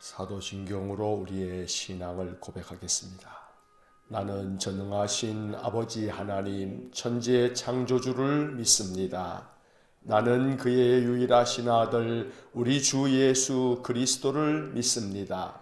사도신경으로 우리의 신앙을 고백하겠습니다. 나는 전능하신 아버지 하나님 천지의 창조주를 믿습니다. 나는 그의 유일하신 아들 우리 주 예수 그리스도를 믿습니다.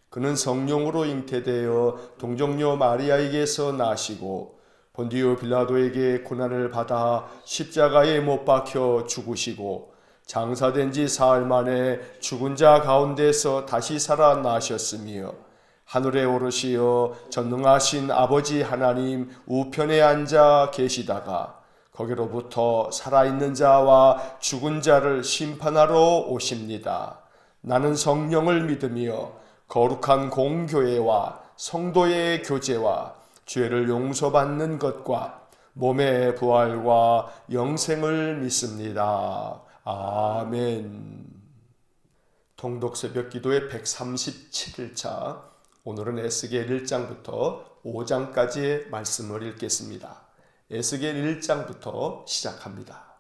그는 성령으로 잉태되어 동정녀 마리아에게서 나시고 본디오 빌라도에게 고난을 받아 십자가에 못 박혀 죽으시고 장사된 지 사흘 만에 죽은 자 가운데서 다시 살아나셨으며 하늘에 오르시어 전능하신 아버지 하나님 우편에 앉아 계시다가 거기로부터 살아있는 자와 죽은 자를 심판하러 오십니다. 나는 성령을 믿으며 거룩한 공교회와 성도의 교제와 죄를 용서받는 것과 몸의 부활과 영생을 믿습니다. 아멘. 통독 새벽 기도의 137일차, 오늘은 에스겔 1장부터 5장까지의 말씀을 읽겠습니다. 에스겔 1장부터 시작합니다.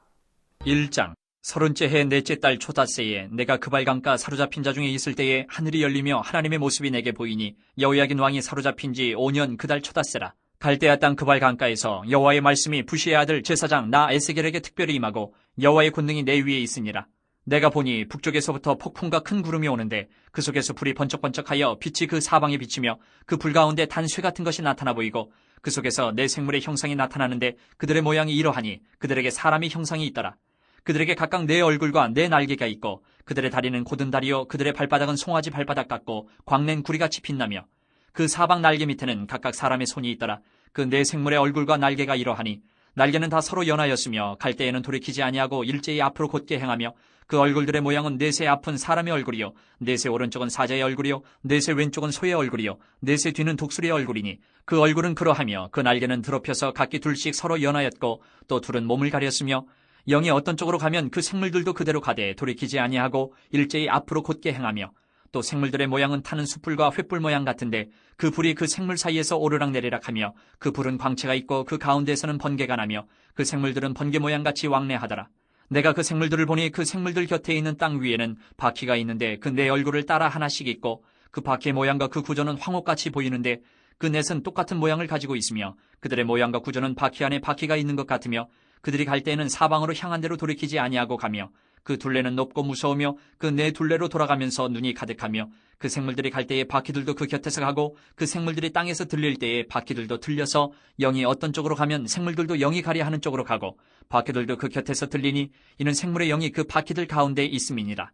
1장. 30째 해 넷째 달 초닷새에 내가 그발강가 사로잡힌 자 중에 있을 때에 하늘이 열리며 하나님의 모습이 내게 보이니 여호야긴 왕이 사로잡힌 지 5년 그 달 초닷새라. 갈대아 땅 그발강가에서 여호와의 말씀이 부시의 아들 제사장 나 에스겔에게 특별히 임하고 여호와의 권능이 내 위에 있으니라. 내가 보니 북쪽에서부터 폭풍과 큰 구름이 오는데 그 속에서 불이 번쩍번쩍하여 빛이 그 사방에 비치며 그 불 가운데 단쇠 같은 것이 나타나 보이고 그 속에서 내 생물의 형상이 나타나는데 그들의 모양이 이러하니 그들에게 사람의 형상이 있더라. 그들에게 각각 네 얼굴과 네 날개가 있고 그들의 다리는 곧은 다리요 그들의 발바닥은 송아지 발바닥 같고 광낸 구리같이 빛나며 그 사방 날개 밑에는 각각 사람의 손이 있더라. 그 네 생물의 얼굴과 날개가 이러하니 날개는 다 서로 연하였으며 갈 때에는 돌이키지 아니하고 일제히 앞으로 곧게 행하며 그 얼굴들의 모양은 넷의 앞은 사람의 얼굴이요 넷의 오른쪽은 사자의 얼굴이요 넷의 왼쪽은 소의 얼굴이요 넷의 뒤는 독수리의 얼굴이니 그 얼굴은 그러하며 그 날개는 드럽혀서 각기 둘씩 서로 연하였고 또 둘은 몸을 가렸으며 영이 어떤 쪽으로 가면 그 생물들도 그대로 가되 돌이키지 아니하고 일제히 앞으로 곧게 행하며 또 생물들의 모양은 타는 숯불과 횃불 모양 같은데 그 불이 그 생물 사이에서 오르락내리락 하며 그 불은 광채가 있고 그 가운데에서는 번개가 나며 그 생물들은 번개 모양같이 왕래하더라. 내가 그 생물들을 보니 그 생물들 곁에 있는 땅 위에는 바퀴가 있는데 그 네 얼굴을 따라 하나씩 있고 그 바퀴의 모양과 그 구조는 황옥같이 보이는데 그 넷은 똑같은 모양을 가지고 있으며 그들의 모양과 구조는 바퀴 안에 바퀴가 있는 것 같으며 그들이 갈 때에는 사방으로 향한 대로 돌이키지 아니하고 가며 그 둘레는 높고 무서우며 그 네 둘레로 돌아가면서 눈이 가득하며 그 생물들이 갈 때에 바퀴들도 그 곁에서 가고 그 생물들이 땅에서 들릴 때에 바퀴들도 들려서 영이 어떤 쪽으로 가면 생물들도 영이 가려 하는 쪽으로 가고 바퀴들도 그 곁에서 들리니 이는 생물의 영이 그 바퀴들 가운데 있음이니라.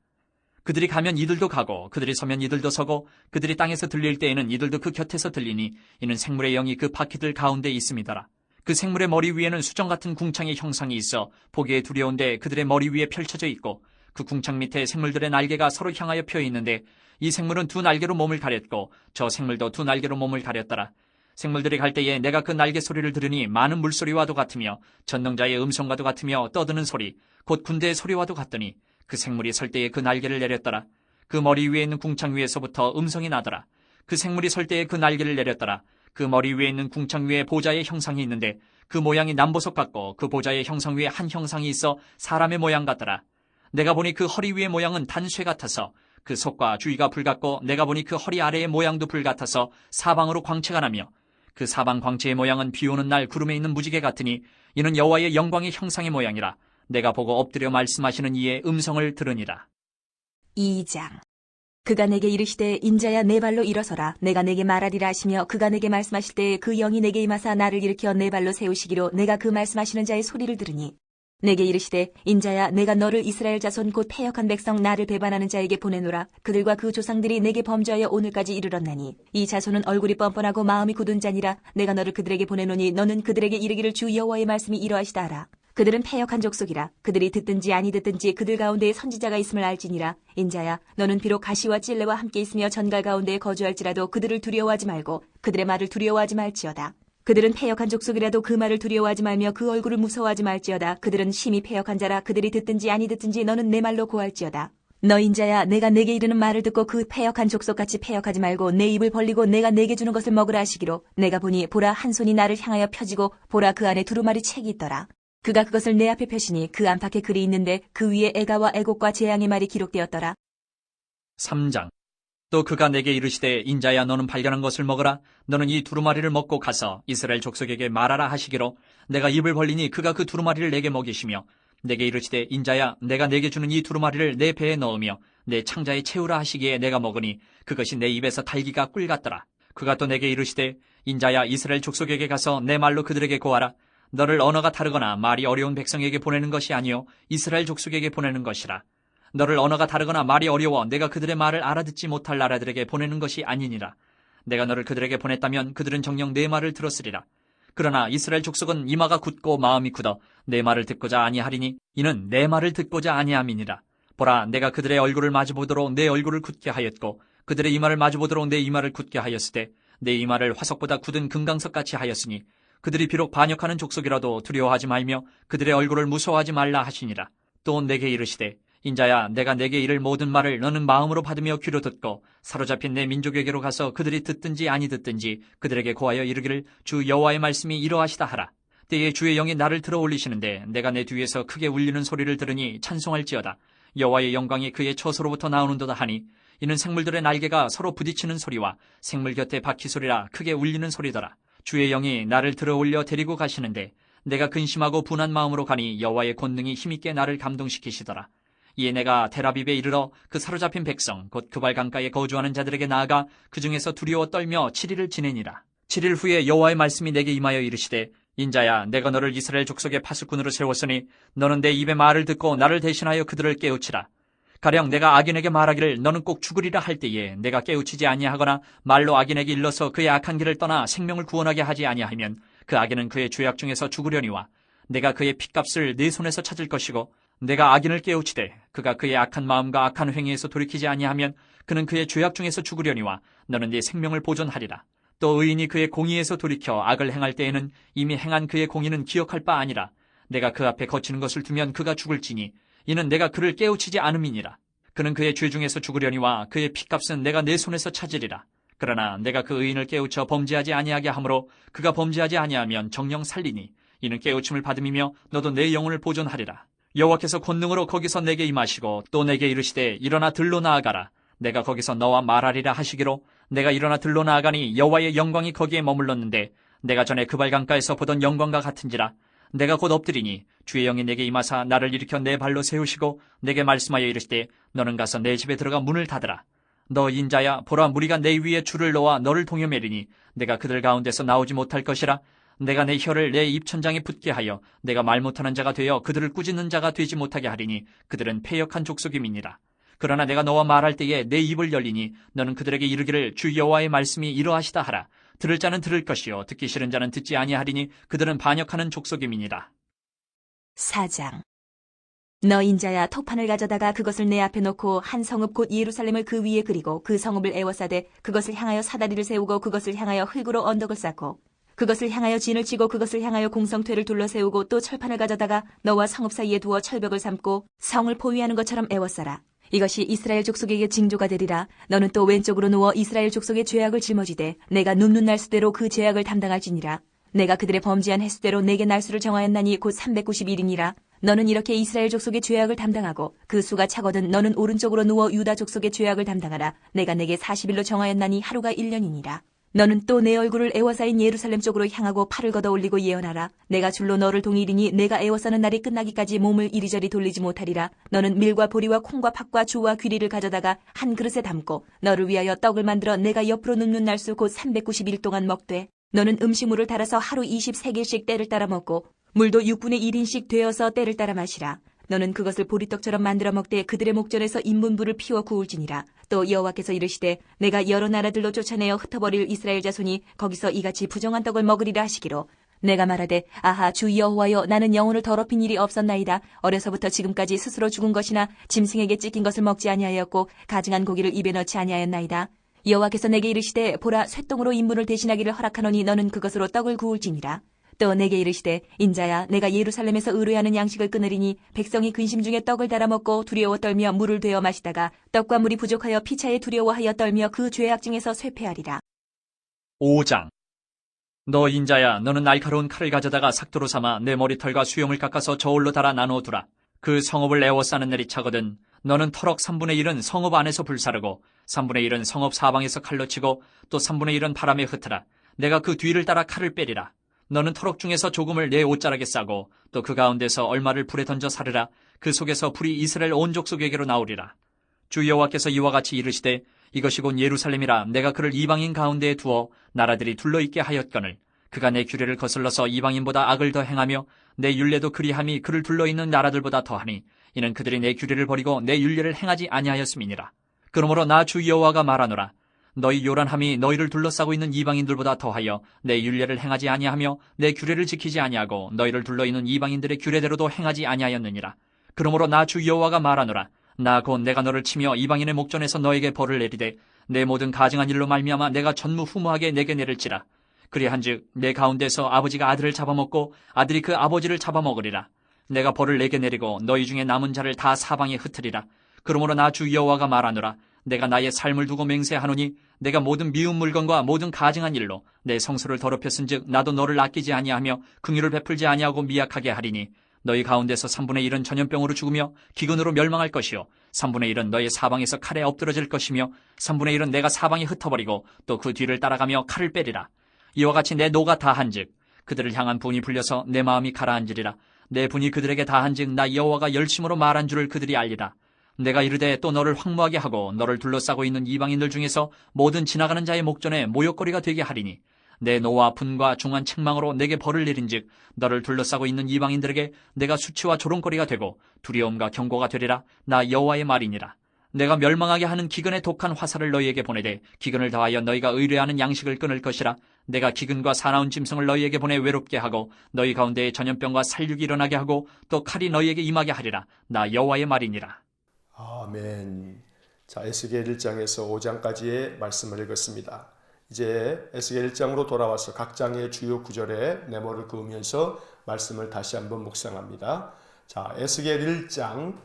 그들이 가면 이들도 가고 그들이 서면 이들도 서고 그들이 땅에서 들릴 때에는 이들도 그 곁에서 들리니 이는 생물의 영이 그 바퀴들 가운데 있음이더라. 그 생물의 머리 위에는 수정 같은 궁창의 형상이 있어 보기에 두려운데 그들의 머리 위에 펼쳐져 있고 그 궁창 밑에 생물들의 날개가 서로 향하여 펴 있는데 이 생물은 두 날개로 몸을 가렸고 저 생물도 두 날개로 몸을 가렸더라. 생물들이 갈 때에 내가 그 날개 소리를 들으니 많은 물소리와도 같으며 전능자의 음성과도 같으며 떠드는 소리 곧 군대의 소리와도 같더니 그 생물이 설 때에 그 날개를 내렸더라. 그 머리 위에 있는 궁창 위에서부터 음성이 나더라. 그 생물이 설 때에 그 날개를 내렸더라. 그 머리 위에 있는 궁창 위에 보좌의 형상이 있는데 그 모양이 남보석 같고 그 보좌의 형상 위에 한 형상이 있어 사람의 모양 같더라. 내가 보니 그 허리 위의 모양은 단쇠 같아서 그 속과 주위가 불 같고 내가 보니 그 허리 아래의 모양도 불 같아서 사방으로 광채가 나며 그 사방 광채의 모양은 비 오는 날 구름에 있는 무지개 같으니 이는 여호와의 영광의 형상의 모양이라. 내가 보고 엎드려 말씀하시는 이의 음성을 들으니라. 2장. 그가 내게 이르시되 인자야 네 발로 일어서라. 내가 내게 말하리라 하시며 그가 내게 말씀하실 때 그 영이 내게 임하사 나를 일으켜 네 발로 세우시기로 내가 그 말씀하시는 자의 소리를 들으니 내게 이르시되 인자야 내가 너를 이스라엘 자손 곧 패역한 백성 나를 배반하는 자에게 보내노라. 그들과 그 조상들이 내게 범죄하여 오늘까지 이르렀나니 이 자손은 얼굴이 뻔뻔하고 마음이 굳은 자니라. 내가 너를 그들에게 보내노니 너는 그들에게 이르기를 주 여호와의 말씀이 이러하시다 하라. 그들은 패역한 족속이라. 그들이 듣든지 아니 듣든지 그들 가운데에 선지자가 있음을 알지니라. 인자야 너는 비록 가시와 찔레와 함께 있으며 전갈 가운데에 거주할지라도 그들을 두려워하지 말고 그들의 말을 두려워하지 말지어다. 그들은 패역한 족속이라도 그 말을 두려워하지 말며 그 얼굴을 무서워하지 말지어다. 그들은 심히 패역한 자라. 그들이 듣든지 아니 듣든지 너는 내 말로 고할지어다. 너 인자야 내가 내게 이르는 말을 듣고 그 패역한 족속같이 패역하지 말고 내 입을 벌리고 내가 내게 주는 것을 먹으라 하시기로 내가 보니 보라 한 손이 나를 향하여 펴지고 보라 그 안에 두루마리 책이 있더라. 그가 그것을 내 앞에 펴시니 그 안팎에 글이 있는데 그 위에 애가와 애곡과 재앙의 말이 기록되었더라. 3장. 또 그가 내게 이르시되 인자야 너는 발견한 것을 먹으라. 너는 이 두루마리를 먹고 가서 이스라엘 족속에게 말하라 하시기로 내가 입을 벌리니 그가 그 두루마리를 내게 먹이시며 내게 이르시되 인자야 내가 내게 주는 이 두루마리를 내 배에 넣으며 내 창자에 채우라 하시기에 내가 먹으니 그것이 내 입에서 달기가 꿀 같더라. 그가 또 내게 이르시되 인자야 이스라엘 족속에게 가서 내 말로 그들에게 고하라. 너를 언어가 다르거나 말이 어려운 백성에게 보내는 것이 아니요 이스라엘 족속에게 보내는 것이라. 너를 언어가 다르거나 말이 어려워 내가 그들의 말을 알아듣지 못할 나라들에게 보내는 것이 아니니라. 내가 너를 그들에게 보냈다면 그들은 정녕 내 말을 들었으리라. 그러나 이스라엘 족속은 이마가 굳고 마음이 굳어 내 말을 듣고자 아니하리니 이는 내 말을 듣고자 아니함이니라. 보라 내가 그들의 얼굴을 마주보도록 내 얼굴을 굳게 하였고 그들의 이마를 마주보도록 내 이마를 굳게 하였으되 내 이마를 화석보다 굳은 금강석같이 하였으니 그들이 비록 반역하는 족속이라도 두려워하지 말며 그들의 얼굴을 무서워하지 말라 하시니라. 또 내게 이르시되 인자야 내가 내게 이를 모든 말을 너는 마음으로 받으며 귀로 듣고 사로잡힌 내 민족에게로 가서 그들이 듣든지 아니 듣든지 그들에게 고하여 이르기를 주 여호와의 말씀이 이러하시다 하라. 때에 주의 영이 나를 들어 올리시는데 내가 내 뒤에서 크게 울리는 소리를 들으니 찬송할지어다. 여호와의 영광이 그의 처소로부터 나오는도다 하니 이는 생물들의 날개가 서로 부딪히는 소리와 생물 곁에 바퀴 소리라 크게 울리는 소리더라. 주의 영이 나를 들어 올려 데리고 가시는데 내가 근심하고 분한 마음으로 가니 여호와의 권능이 힘있게 나를 감동시키시더라. 이에 내가 텔아비브에 이르러 그 사로잡힌 백성 곧 그발 강가에 거주하는 자들에게 나아가 그 중에서 두려워 떨며 7일을 지내니라. 7일 후에 여호와의 말씀이 내게 임하여 이르시되 인자야 내가 너를 이스라엘 족속의 파수꾼으로 세웠으니 너는 내 입의 말을 듣고 나를 대신하여 그들을 깨우치라. 가령 내가 악인에게 말하기를 너는 꼭 죽으리라 할 때에 내가 깨우치지 아니하거나 말로 악인에게 일러서 그의 악한 길을 떠나 생명을 구원하게 하지 아니하면 그 악인은 그의 죄악 중에서 죽으려니와 내가 그의 핏값을 내 손에서 찾을 것이고 내가 악인을 깨우치되 그가 그의 악한 마음과 악한 행위에서 돌이키지 아니하면 그는 그의 죄악 중에서 죽으려니와 너는 네 생명을 보존하리라. 또 의인이 그의 공의에서 돌이켜 악을 행할 때에는 이미 행한 그의 공의는 기억할 바 아니라 내가 그 앞에 거치는 것을 두면 그가 죽을지니 이는 내가 그를 깨우치지 않음이니라. 그는 그의 죄 중에서 죽으려니와 그의 핏값은 내가 내 손에서 찾으리라. 그러나 내가 그 의인을 깨우쳐 범죄하지 아니하게 하므로 그가 범죄하지 아니하면 정녕 살리니 이는 깨우침을 받음이며 너도 내 영혼을 보존하리라. 여호와께서 권능으로 거기서 내게 임하시고 또 내게 이르시되 일어나 들로 나아가라. 내가 거기서 너와 말하리라 하시기로 내가 일어나 들로 나아가니 여호와의 영광이 거기에 머물렀는데 내가 전에 그발 강가에서 보던 영광과 같은지라. 내가 곧 엎드리니 주의 영이 내게 임하사 나를 일으켜 내 발로 세우시고 내게 말씀하여 이르시되 너는 가서 내 집에 들어가 문을 닫으라. 너 인자야 보라 무리가 내 위에 줄을 놓아 너를 동여매리니 내가 그들 가운데서 나오지 못할 것이라. 내가 내 혀를 내 입천장에 붙게 하여 내가 말 못하는 자가 되어 그들을 꾸짖는 자가 되지 못하게 하리니 그들은 패역한 족속임이니라. 그러나 내가 너와 말할 때에 내 입을 열리니 너는 그들에게 이르기를 주 여호와의 말씀이 이러하시다 하라. 들을 자는 들을 것이요 듣기 싫은 자는 듣지 아니하리니 그들은 반역하는 족속임이니라. 4장. 너 인자야 토판을 가져다가 그것을 내 앞에 놓고 한 성읍 곧 예루살렘을 그 위에 그리고 그 성읍을 에워싸되 그것을 향하여 사다리를 세우고 그것을 향하여 흙으로 언덕을 쌓고 그것을 향하여 진을 치고 그것을 향하여 공성퇴를 둘러세우고 또 철판을 가져다가 너와 성읍 사이에 두어 철벽을 삼고 성을 포위하는 것처럼 에워싸라. 이것이 이스라엘 족속에게 징조가 되리라. 너는 또 왼쪽으로 누워 이스라엘 족속의 죄악을 짊어지되 내가 눕는 날수대로 그 죄악을 담당할지니라. 내가 그들의 범죄한 횟수대로 내게 날수를 정하였나니 곧 390일이니라. 너는 이렇게 이스라엘 족속의 죄악을 담당하고 그 수가 차거든 너는 오른쪽으로 누워 유다 족속의 죄악을 담당하라. 내가 내게 40일로 정하였나니 하루가 1년이니라. 너는 또 내 얼굴을 에워싸인 예루살렘 쪽으로 향하고 팔을 걷어 올리고 예언하라. 내가 줄로 너를 동이리니 내가 에워싸는 날이 끝나기까지 몸을 이리저리 돌리지 못하리라. 너는 밀과 보리와 콩과 팥과 주와 귀리를 가져다가 한 그릇에 담고 너를 위하여 떡을 만들어 내가 옆으로 눕는 날수 곧 390일 동안 먹되 너는 음식물을 달아서 하루 23개씩 때를 따라 먹고 물도 6분의 1인씩 되어서 때를 따라 마시라. 너는 그것을 보리떡처럼 만들어 먹되 그들의 목전에서 인분불을 피워 구울지니라. 또 여호와께서 이르시되 내가 여러 나라들로 쫓아내어 흩어버릴 이스라엘 자손이 거기서 이같이 부정한 떡을 먹으리라 하시기로 내가 말하되 아하 주 여호와여 나는 영혼을 더럽힌 일이 없었나이다. 어려서부터 지금까지 스스로 죽은 것이나 짐승에게 찢긴 것을 먹지 아니하였고 가증한 고기를 입에 넣지 아니하였나이다. 여호와께서 내게 이르시되 보라 쇠똥으로 인분을 대신하기를 허락하노니 너는 그것으로 떡을 구울지니라. 또 내게 이르시되 인자야 내가 예루살렘에서 의뢰하는 양식을 끊으리니 백성이 근심 중에 떡을 달아 먹고 두려워 떨며 물을 되어 마시다가 떡과 물이 부족하여 피차에 두려워하여 떨며 그 죄악 중에서 쇠폐하리라. 5장. 너 인자야 너는 날카로운 칼을 가져다가 삭도로 삼아 내 머리털과 수염을 깎아서 저울로 달아 나누어두라. 그 성읍을 에워싸는 날이 차거든 너는 터럭 3분의 1은 성읍 안에서 불사르고 3분의 1은 성읍 사방에서 칼로 치고 또 3분의 1은 바람에 흩으라. 내가 그 뒤를 따라 칼을 빼리라. 너는 터럭 중에서 조금을 내 옷자락에 싸고 또 그 가운데서 얼마를 불에 던져 사르라. 그 속에서 불이 이스라엘 온 족속에게로 나오리라. 주 여호와께서 이와 같이 이르시되 이것이 곧 예루살렘이라. 내가 그를 이방인 가운데에 두어 나라들이 둘러있게 하였거늘 그가 내 규례를 거슬러서 이방인보다 악을 더 행하며 내 율례도 그리함이 그를 둘러있는 나라들보다 더하니 이는 그들이 내 규례를 버리고 내 율례를 행하지 아니하였음이니라. 그러므로 나 주 여호와가 말하노라. 너희 요란함이 너희를 둘러싸고 있는 이방인들보다 더하여 내 율례를 행하지 아니하며 내 규례를 지키지 아니하고 너희를 둘러있는 이방인들의 규례대로도 행하지 아니하였느니라. 그러므로 나 주 여호와가 말하노라. 나 곧 내가 너를 치며 이방인의 목전에서 너에게 벌을 내리되 내 모든 가증한 일로 말미암아 내가 전무후무하게 내게 내릴지라. 그리한즉 내 가운데서 아버지가 아들을 잡아먹고 아들이 그 아버지를 잡아먹으리라. 내가 벌을 내게 내리고 너희 중에 남은 자를 다 사방에 흩으리라. 그러므로 나 주 여호와가 말하노라. 내가 나의 삶을 두고 맹세하노니 내가 모든 미운 물건과 모든 가증한 일로 내 성소를 더럽혔은즉 나도 너를 아끼지 아니하며 긍휼을 베풀지 아니하고 미약하게 하리니 너희 가운데서 3분의 1은 전염병으로 죽으며 기근으로 멸망할 것이요 3분의 1은 너희 사방에서 칼에 엎드러질 것이며 3분의 1은 내가 사방에 흩어버리고 또 그 뒤를 따라가며 칼을 빼리라. 이와 같이 내 노가 다한즉 그들을 향한 분이 불려서 내 마음이 가라앉으리라. 내 분이 그들에게 다한즉 나 여호와가 열심으로 말한 줄을 그들이 알리라. 내가 이르되 또 너를 황무하게 하고 너를 둘러싸고 있는 이방인들 중에서 모든 지나가는 자의 목전에 모욕거리가 되게 하리니 내 노와 분과 중한 책망으로 내게 벌을 내린즉 너를 둘러싸고 있는 이방인들에게 내가 수치와 조롱거리가 되고 두려움과 경고가 되리라. 나 여호와의 말이니라. 내가 멸망하게 하는 기근의 독한 화살을 너희에게 보내되 기근을 더하여 너희가 의뢰하는 양식을 끊을 것이라. 내가 기근과 사나운 짐승을 너희에게 보내 외롭게 하고 너희 가운데에 전염병과 살육이 일어나게 하고 또 칼이 너희에게 임하게 하리라. 나 여호와의 말이니라. 아멘. 자, 에스겔 1장에서 5장까지의 말씀을 읽었습니다. 이제 에스겔 1장으로 돌아와서 각 장의 주요 구절에 메모를 그으면서 말씀을 다시 한번 묵상합니다. 자, 에스겔 1장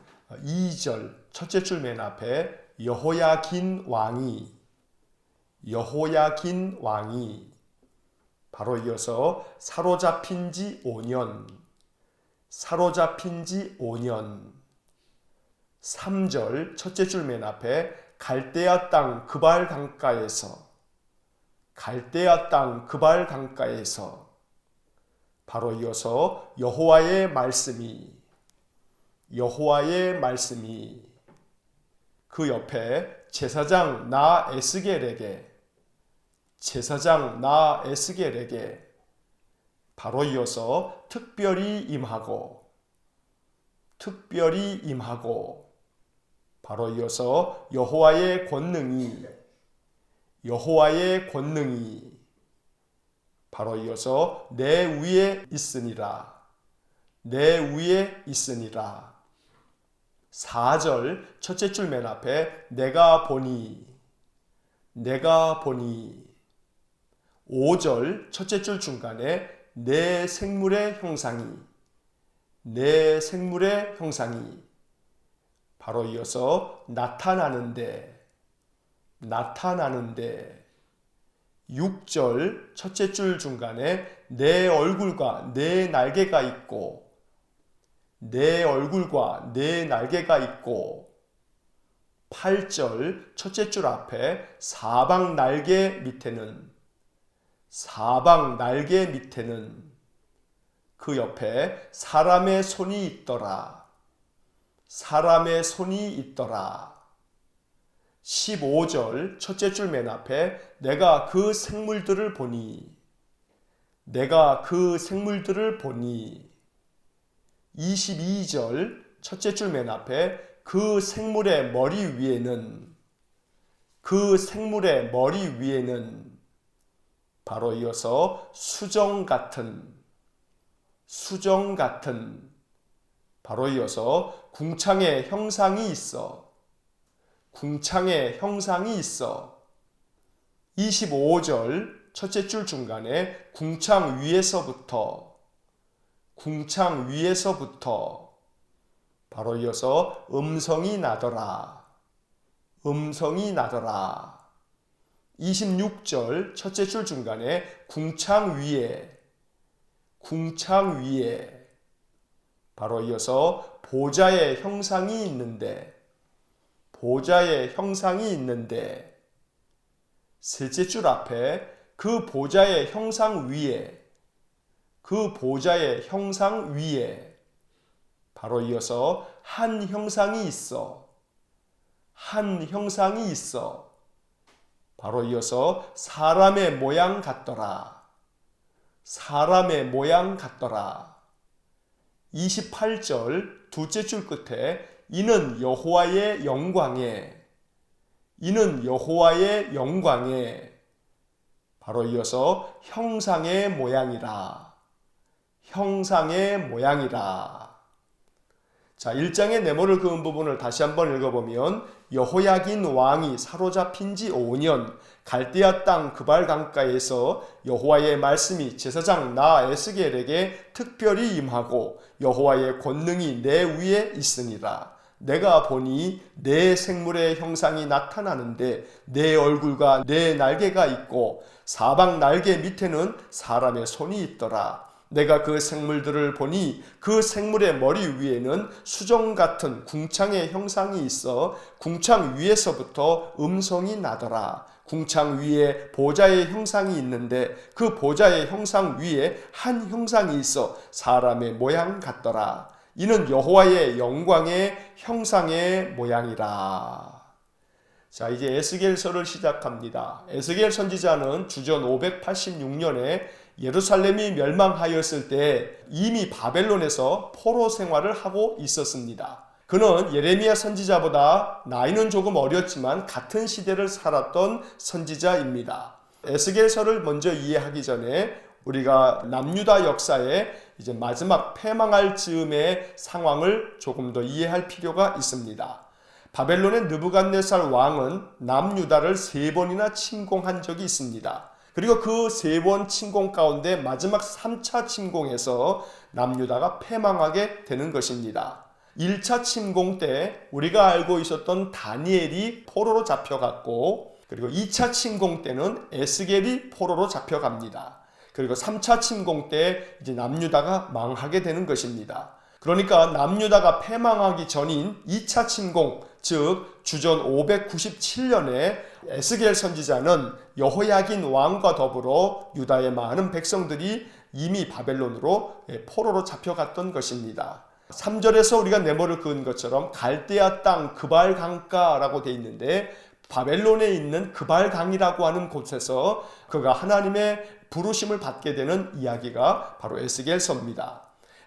2절 첫째 줄 맨 앞에 여호야긴 왕이 바로 이어서 사로잡힌 지 5년 3절 첫째 줄 맨 앞에 갈대아 땅 그발 강가에서 바로 이어서 여호와의 말씀이 그 옆에 제사장 나 에스겔에게 바로 이어서 특별히 임하고 바로 이어서 여호와의 권능이 바로 이어서 내 위에 있으니라 4절 첫째 줄 맨 앞에 내가 보니 5절 첫째 줄 중간에 내 생물의 형상이 바로 이어서 나타나는데 6절 첫째 줄 중간에 내 얼굴과 내 날개가 있고 8절 첫째 줄 앞에 사방 날개 밑에는 그 옆에 사람의 손이 있더라 15절 첫째 줄 맨 앞에 내가 그 생물들을 보니 22절 첫째 줄 맨 앞에 그 생물의 머리 위에는 바로 이어서 수정 같은 바로 이어서 궁창의 형상이 있어 25절 첫째 줄 중간에 궁창 위에서부터 바로 이어서 음성이 나더라 26절 첫째 줄 중간에 궁창 위에 바로 이어서 보좌의 형상이 있는데 보좌의 형상이 있는데, 셋째 줄 앞에 그 보좌의 형상 위에, 그 보좌의 형상 위에 바로 이어서 한 형상이 있어. 한 형상이 있어. 바로 이어서 사람의 모양 같더라. 사람의 모양 같더라. 28절 둘째 줄 끝에 이는 여호와의 영광에, 이는 여호와의 영광에 바로 이어서 형상의 모양이라. 형상의 모양이라. 자, 1장의 네모를 그은 부분을 다시 한번 읽어보면 여호야긴 왕이 사로잡힌 지 5년 갈대아 땅 그발 강가에서 여호와의 말씀이 제사장 나 에스겔에게 특별히 임하고 여호와의 권능이 내 위에 있으니라. 내가 보니 내 생물의 형상이 나타나는데 내 얼굴과 내 날개가 있고 사방 날개 밑에는 사람의 손이 있더라. 내가 그 생물들을 보니 그 생물의 머리 위에는 수정 같은 궁창의 형상이 있어 궁창 위에서부터 음성이 나더라. 궁창 위에 보좌의 형상이 있는데 그 보좌의 형상 위에 한 형상이 있어 사람의 모양 같더라. 이는 여호와의 영광의 형상의 모양이라. 자, 이제 에스겔서를 시작합니다. 에스겔 선지자는 주전 586년에 예루살렘이 멸망하였을 때 이미 바벨론에서 포로 생활을 하고 있었습니다. 그는 예레미야 선지자보다 나이는 조금 어렸지만 같은 시대를 살았던 선지자입니다. 에스겔서를 먼저 이해하기 전에 우리가 남유다 역사의 이제 마지막 패망할 즈음의 상황을 조금 더 이해할 필요가 있습니다. 바벨론의 느부갓네살 왕은 남유다를 3번이나 침공한 적이 있습니다. 그리고 그 3번 침공 가운데 마지막 3차 침공에서 남유다가 패망하게 되는 것입니다. 1차 침공 때 우리가 알고 있었던 다니엘이 포로로 잡혀갔고, 그리고 2차 침공 때는 에스겔이 포로로 잡혀갑니다. 그리고 3차 침공 때 이제 남유다가 망하게 되는 것입니다. 그러니까 남유다가 패망하기 전인 2차 침공, 즉 주전 597년에 에스겔 선지자는 여호야긴 왕과 더불어 유다의 많은 백성들이 이미 바벨론으로 포로로 잡혀갔던 것입니다. 3절에서 우리가 네모를 그은 것처럼 갈대아 땅 그발 강가라고 되어 있는데 바벨론에 있는 그발 강이라고 하는 곳에서 그가 하나님의 부르심을 받게 되는 이야기가 바로 에스겔서입니다.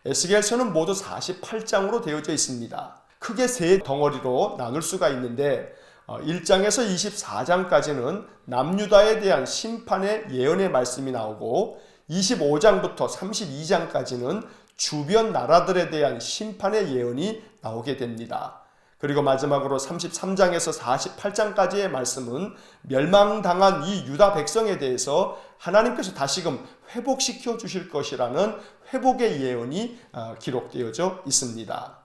에스겔서는 모두 48장으로 되어져 있습니다. 크게 3덩어리로 나눌 수가 있는데 1장에서 24장까지는 남유다에 대한 심판의 예언의 말씀이 나오고 25장부터 32장까지는 주변 나라들에 대한 심판의 예언이 나오게 됩니다. 그리고 마지막으로 33장에서 48장까지의 말씀은 멸망당한 이 유다 백성에 대해서 하나님께서 다시금 회복시켜 주실 것이라는 회복의 예언이 기록되어져 있습니다.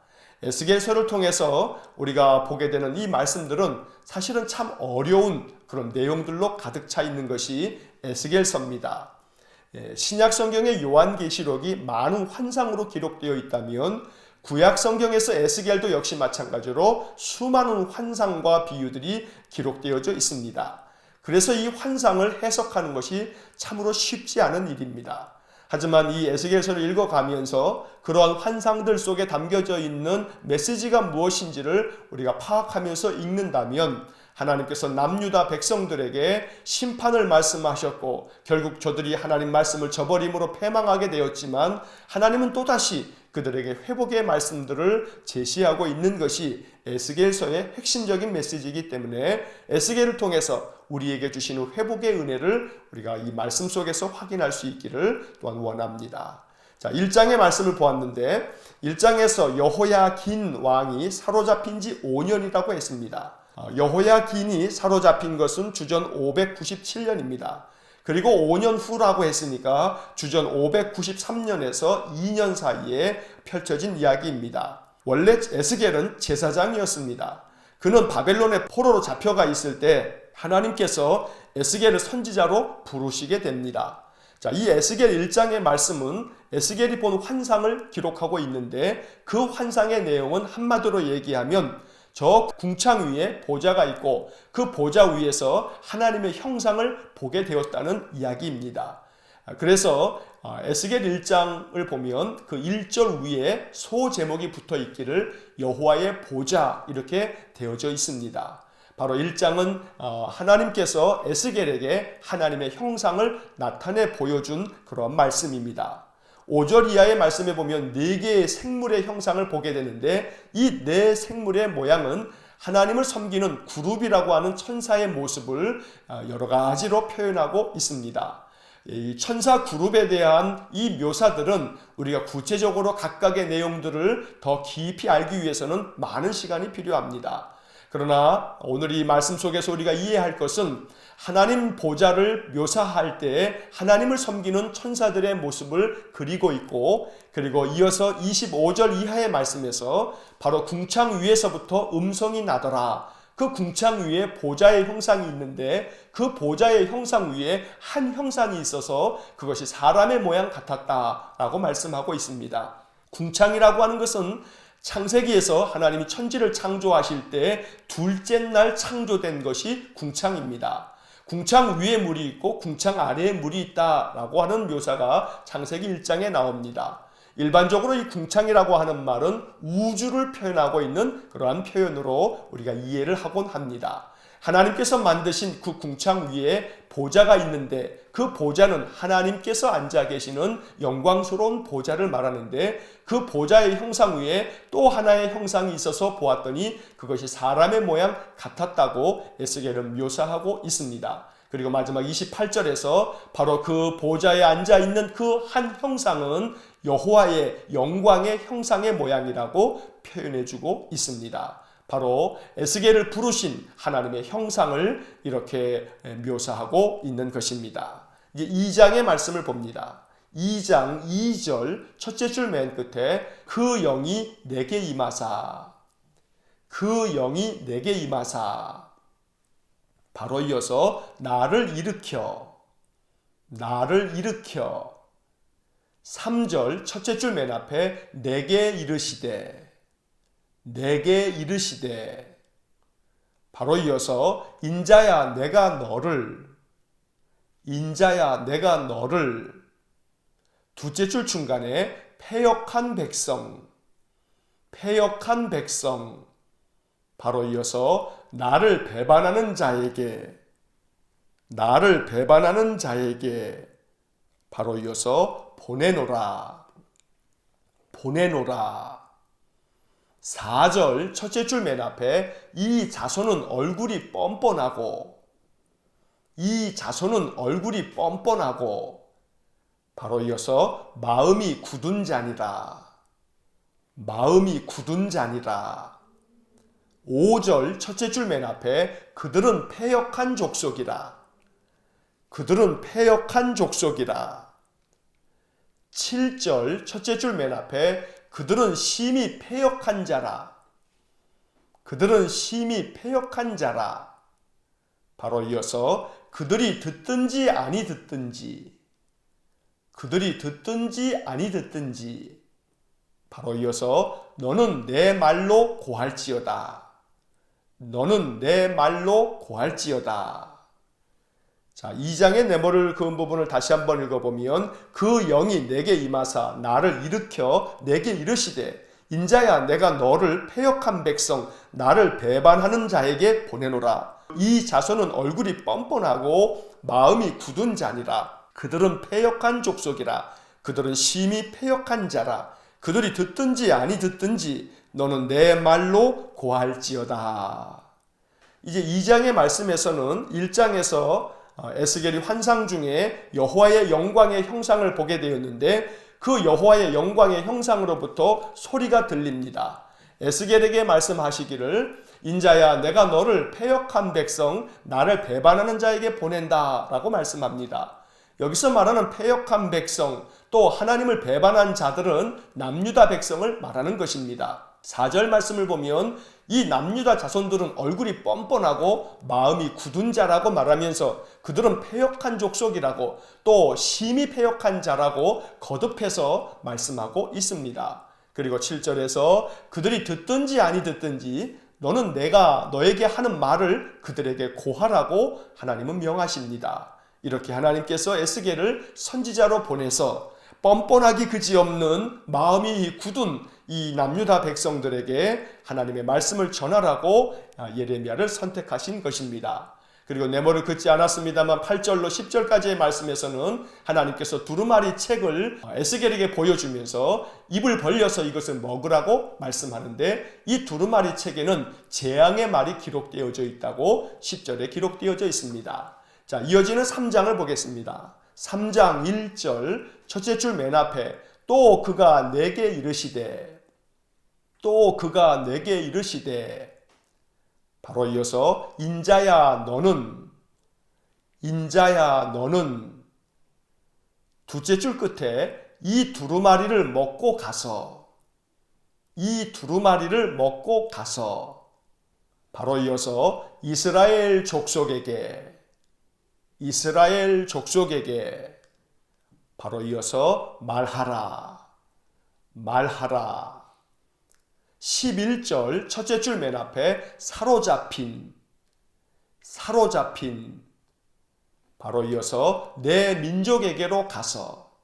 에스겔서를 통해서 우리가 보게 되는 이 말씀들은 사실은 참 어려운 그런 내용들로 가득 차 있는 것이 에스겔서입니다. 신약 성경의 요한계시록이 많은 환상으로 기록되어 있다면 구약 성경에서 에스겔도 역시 마찬가지로 수많은 환상과 비유들이 기록되어져 있습니다. 그래서 이 환상을 해석하는 것이 참으로 쉽지 않은 일입니다. 하지만 이 에스겔서를 읽어가면서 그러한 환상들 속에 담겨져 있는 메시지가 무엇인지를 우리가 파악하면서 읽는다면 하나님께서 남유다 백성들에게 심판을 말씀하셨고 결국 저들이 하나님 말씀을 저버림으로 패망하게 되었지만 하나님은 또다시 그들에게 회복의 말씀들을 제시하고 있는 것이 에스겔서의 핵심적인 메시지이기 때문에 에스겔을 통해서 우리에게 주시는 회복의 은혜를 우리가 이 말씀 속에서 확인할 수 있기를 또한 원합니다. 자, 1장의 말씀을 보았는데 1장에서 여호야긴 왕이 사로잡힌 지 5년이라고 했습니다. 여호야긴이 사로잡힌 것은 주전 597년입니다. 그리고 5년 후라고 했으니까 주전 593년에서 2년 사이에 펼쳐진 이야기입니다. 원래 에스겔은 제사장이었습니다. 그는 바벨론의 포로로 잡혀가 있을 때 하나님께서 에스겔을 선지자로 부르시게 됩니다. 자, 이 에스겔 1장의 말씀은 에스겔이 본 환상을 기록하고 있는데 그 환상의 내용은 한마디로 얘기하면 저 궁창 위에 보좌가 있고 그 보좌 위에서 하나님의 형상을 보게 되었다는 이야기입니다. 그래서 에스겔 1장을 보면 그 1절 위에 소 제목이 붙어 있기를 여호와의 보좌 이렇게 되어져 있습니다. 바로 1장은 하나님께서 에스겔에게 하나님의 형상을 나타내 보여준 그런 말씀입니다. 5절 이하의 말씀에 보면 4개의 생물의 형상을 보게 되는데 이 4 생물의 모양은 하나님을 섬기는 그룹이라고 하는 천사의 모습을 여러 가지로 표현하고 있습니다. 이 천사 그룹에 대한 이 묘사들은 우리가 구체적으로 각각의 내용들을 더 깊이 알기 위해서는 많은 시간이 필요합니다. 그러나 오늘 이 말씀 속에서 우리가 이해할 것은 하나님 보좌를 묘사할 때 하나님을 섬기는 천사들의 모습을 그리고 있고, 그리고 이어서 25절 이하의 말씀에서 바로 궁창 위에서부터 음성이 나더라. 그 궁창 위에 보좌의 형상이 있는데 그 보좌의 형상 위에 한 형상이 있어서 그것이 사람의 모양 같았다라고 말씀하고 있습니다. 궁창이라고 하는 것은 창세기에서 하나님이 천지를 창조하실 때 둘째 날 창조된 것이 궁창입니다. 궁창 위에 물이 있고 궁창 아래에 물이 있다라고 하는 묘사가 창세기 1장에 나옵니다. 일반적으로 이 궁창이라고 하는 말은 우주를 표현하고 있는 그러한 표현으로 우리가 이해를 하곤 합니다. 하나님께서 만드신 그 궁창 위에 보좌가 있는데 그 보좌는 하나님께서 앉아 계시는 영광스러운 보좌를 말하는데 그 보좌의 형상 위에 또 하나의 형상이 있어서 보았더니 그것이 사람의 모양 같았다고 에스겔은 묘사하고 있습니다. 그리고 마지막 28절에서 바로 그 보좌에 앉아 있는 그 한 형상은 여호와의 영광의 형상의 모양이라고 표현해주고 있습니다. 바로 에스겔을 부르신 하나님의 형상을 이렇게 묘사하고 있는 것입니다. 이제 2장의 말씀을 봅니다. 2장 2절 첫째 줄 맨 끝에 그 영이 내게 임하사, 그 영이 내게 임하사. 바로 이어서 나를 일으켜, 나를 일으켜. 3절 첫째 줄 맨 앞에 내게 이르시되, 내게 이르시되. 바로 이어서 인자야 내가 너를, 인자야 내가 너를. 두째 줄 중간에 패역한 백성, 패역한 백성. 바로 이어서 나를 배반하는 자에게, 나를 배반하는 자에게. 바로 이어서 보내노라, 보내노라. 4절 첫째 줄 맨 앞에 이 자손은 얼굴이 뻔뻔하고, 이 자손은 얼굴이 뻔뻔하고. 바로 이어서 마음이 굳은 자니라, 마음이 굳은 자니라. 5절 첫째 줄 맨 앞에 그들은 패역한 족속이라, 그들은 패역한 족속이라. 7절 첫째 줄 맨 앞에 그들은 심히 패역한 자라, 그들은 심히 패역한 자라. 바로 이어서 그들이 듣든지 아니 듣든지, 그들이 듣든지 아니 듣든지. 바로 이어서 너는 내 말로 고할지어다, 너는 내 말로 고할지어다. 자, 2장의 네모를 그은 부분을 다시 한번 읽어보면 그 영이 내게 임하사 나를 일으켜 내게 이르시되 인자야 내가 너를 패역한 백성 나를 배반하는 자에게 보내노라. 이 자손은 얼굴이 뻔뻔하고 마음이 굳은 자니라. 그들은 패역한 족속이라. 그들은 심히 패역한 자라. 그들이 듣든지 아니 듣든지 너는 내 말로 고할지어다. 이제 2장의 말씀에서는 1장에서 에스겔이 환상 중에 여호와의 영광의 형상을 보게 되었는데 그 여호와의 영광의 형상으로부터 소리가 들립니다. 에스겔에게 말씀하시기를 인자야 내가 너를 패역한 백성 나를 배반하는 자에게 보낸다 라고 말씀합니다. 여기서 말하는 패역한 백성 또 하나님을 배반한 자들은 남유다 백성을 말하는 것입니다. 4절 말씀을 보면 이 남유다 자손들은 얼굴이 뻔뻔하고 마음이 굳은 자라고 말하면서 그들은 패역한 족속이라고 또 심히 패역한 자라고 거듭해서 말씀하고 있습니다. 그리고 7절에서 그들이 듣든지 아니 듣든지 너는 내가 너에게 하는 말을 그들에게 고하라고 하나님은 명하십니다. 이렇게 하나님께서 에스겔을 선지자로 보내서 뻔뻔하기 그지없는 마음이 굳은 이 남유다 백성들에게 하나님의 말씀을 전하라고 예레미야를 선택하신 것입니다. 그리고 내모를 긋지 않았습니다만 8절로 10절까지의 말씀에서는 하나님께서 두루마리 책을 에스겔에게 보여주면서 입을 벌려서 이것을 먹으라고 말씀하는데, 이 두루마리 책에는 재앙의 말이 기록되어져 있다고 10절에 기록되어져 있습니다. 자, 이어지는 3장을 보겠습니다. 3장 1절 첫째 줄 맨 앞에 또 그가 내게 이르시되, 또 그가 내게 이르시되, 바로 이어서 인자야 너는, 인자야 너는, 둘째 줄 끝에 이 두루마리를 먹고 가서, 이 두루마리를 먹고 가서, 바로 이어서 이스라엘 족속에게, 이스라엘 족속에게 바로 이어서 말하라, 말하라. 11절 첫째 줄 맨 앞에 사로잡힌, 사로잡힌, 바로 이어서 내 민족에게로 가서,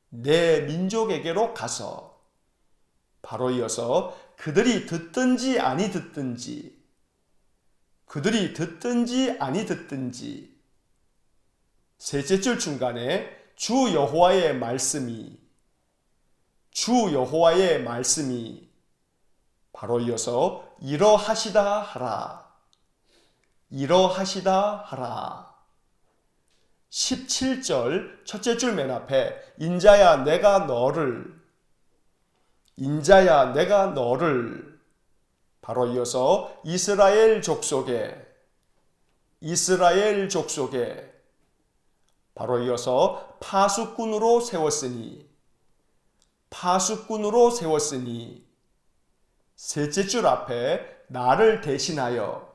내 민족에게로 가서, 바로 이어서 그들이 듣든지 아니 듣든지, 그들이 듣든지 아니 듣든지. 셋째 줄 중간에 주 여호와의 말씀이, 주 여호와의 말씀이, 바로 이어서 이러하시다 하라, 이러하시다 하라. 17절 첫째 줄 맨 앞에 인자야 내가 너를, 인자야 내가 너를, 바로 이어서 이스라엘 족속에, 이스라엘 족속에, 바로 이어서 파수꾼으로 세웠으니, 파수꾼으로 세웠으니. 셋째 줄 앞에 나를 대신하여,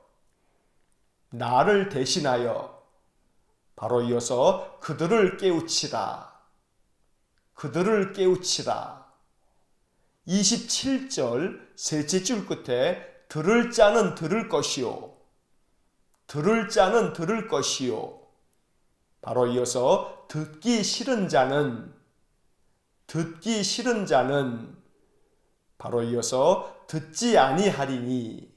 나를 대신하여, 바로 이어서 그들을 깨우치라, 그들을 깨우치라. 27절 셋째 줄 끝에 들을 자는 들을 것이요, 들을 자는 들을 것이요, 바로 이어서 듣기 싫은 자는, 듣기 싫은 자는, 바로 이어서 듣지 아니하리니,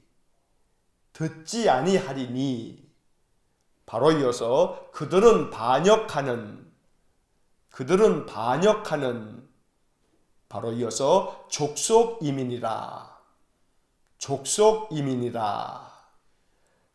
듣지 아니하리니. 바로 이어서 그들은 반역하는, 그들은 반역하는, 바로 이어서 족속 이민이라, 족속 이민이라.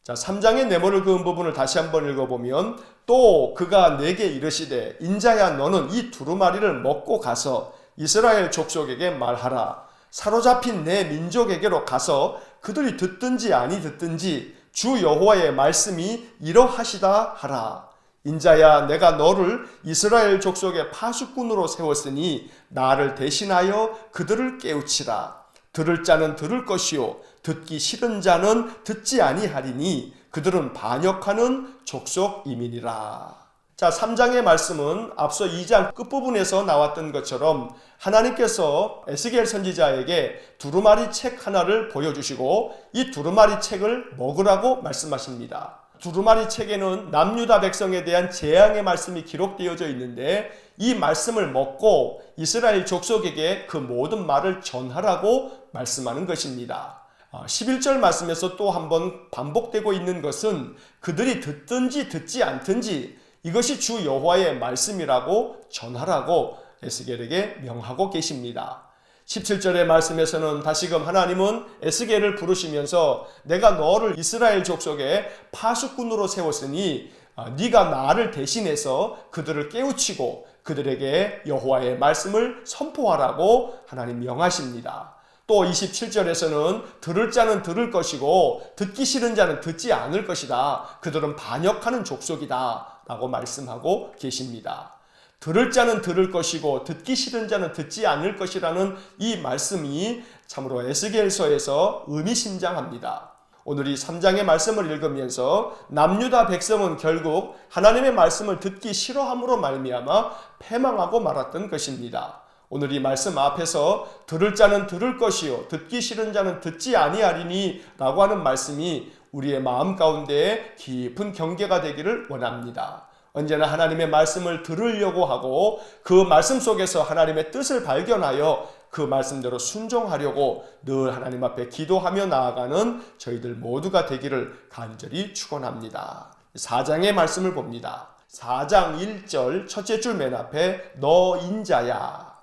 자, 3장의 네모를 그은 부분을 다시 한번 읽어보면 또 그가 내게 이르시되 인자야 너는 이 두루마리를 먹고 가서 이스라엘 족속에게 말하라. 사로잡힌 내 민족에게로 가서 그들이 듣든지 아니 듣든지 주 여호와의 말씀이 이러하시다 하라. 인자야 내가 너를 이스라엘 족속의 파수꾼으로 세웠으니 나를 대신하여 그들을 깨우치라. 들을 자는 들을 것이요 듣기 싫은 자는 듣지 아니하리니 그들은 반역하는 족속 이민이라. 자, 3장의 말씀은 앞서 2장 끝부분에서 나왔던 것처럼 하나님께서 에스겔 선지자에게 두루마리 책 하나를 보여주시고 이 두루마리 책을 먹으라고 말씀하십니다. 두루마리 책에는 남유다 백성에 대한 재앙의 말씀이 기록되어져 있는데 이 말씀을 먹고 이스라엘 족속에게 그 모든 말을 전하라고 말씀하는 것입니다. 11절 말씀에서 또 한번 반복되고 있는 것은 그들이 듣든지 듣지 않든지 이것이 주 여호와의 말씀이라고 전하라고 에스겔에게 명하고 계십니다. 17절의 말씀에서는 다시금 하나님은 에스겔을 부르시면서 내가 너를 이스라엘 족속의 파수꾼으로 세웠으니 네가 나를 대신해서 그들을 깨우치고 그들에게 여호와의 말씀을 선포하라고 하나님 명하십니다. 또 27절에서는 들을 자는 들을 것이고 듣기 싫은 자는 듣지 않을 것이다. 그들은 반역하는 족속이다 라고 말씀하고 계십니다. 들을 자는 들을 것이고 듣기 싫은 자는 듣지 않을 것이라는 이 말씀이 참으로 에스겔서에서 의미심장합니다. 오늘 이 3장의 말씀을 읽으면서 남유다 백성은 결국 하나님의 말씀을 듣기 싫어함으로 말미암아 패망하고 말았던 것입니다. 오늘 이 말씀 앞에서 들을 자는 들을 것이요 듣기 싫은 자는 듣지 아니하리니 라고 하는 말씀이 우리의 마음 가운데 깊은 경계가 되기를 원합니다. 언제나 하나님의 말씀을 들으려고 하고 그 말씀 속에서 하나님의 뜻을 발견하여 그 말씀대로 순종하려고 늘 하나님 앞에 기도하며 나아가는 저희들 모두가 되기를 간절히 축원합니다. 4장의 말씀을 봅니다. 4장 1절 첫째 줄 맨 앞에 너 인자야,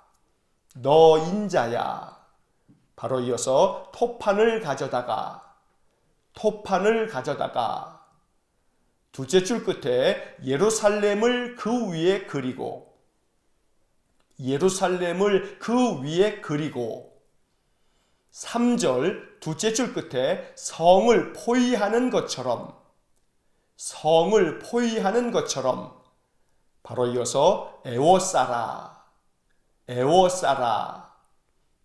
너 인자야. 바로 이어서 토판을 가져다가, 토판을 가져다가. 둘째 줄 끝에 예루살렘을 그 위에 그리고, 예루살렘을 그 위에 그리고. 3절 둘째 줄 끝에 성을 포위하는 것처럼, 성을 포위하는 것처럼. 바로 이어서 에워싸라, 에워싸라.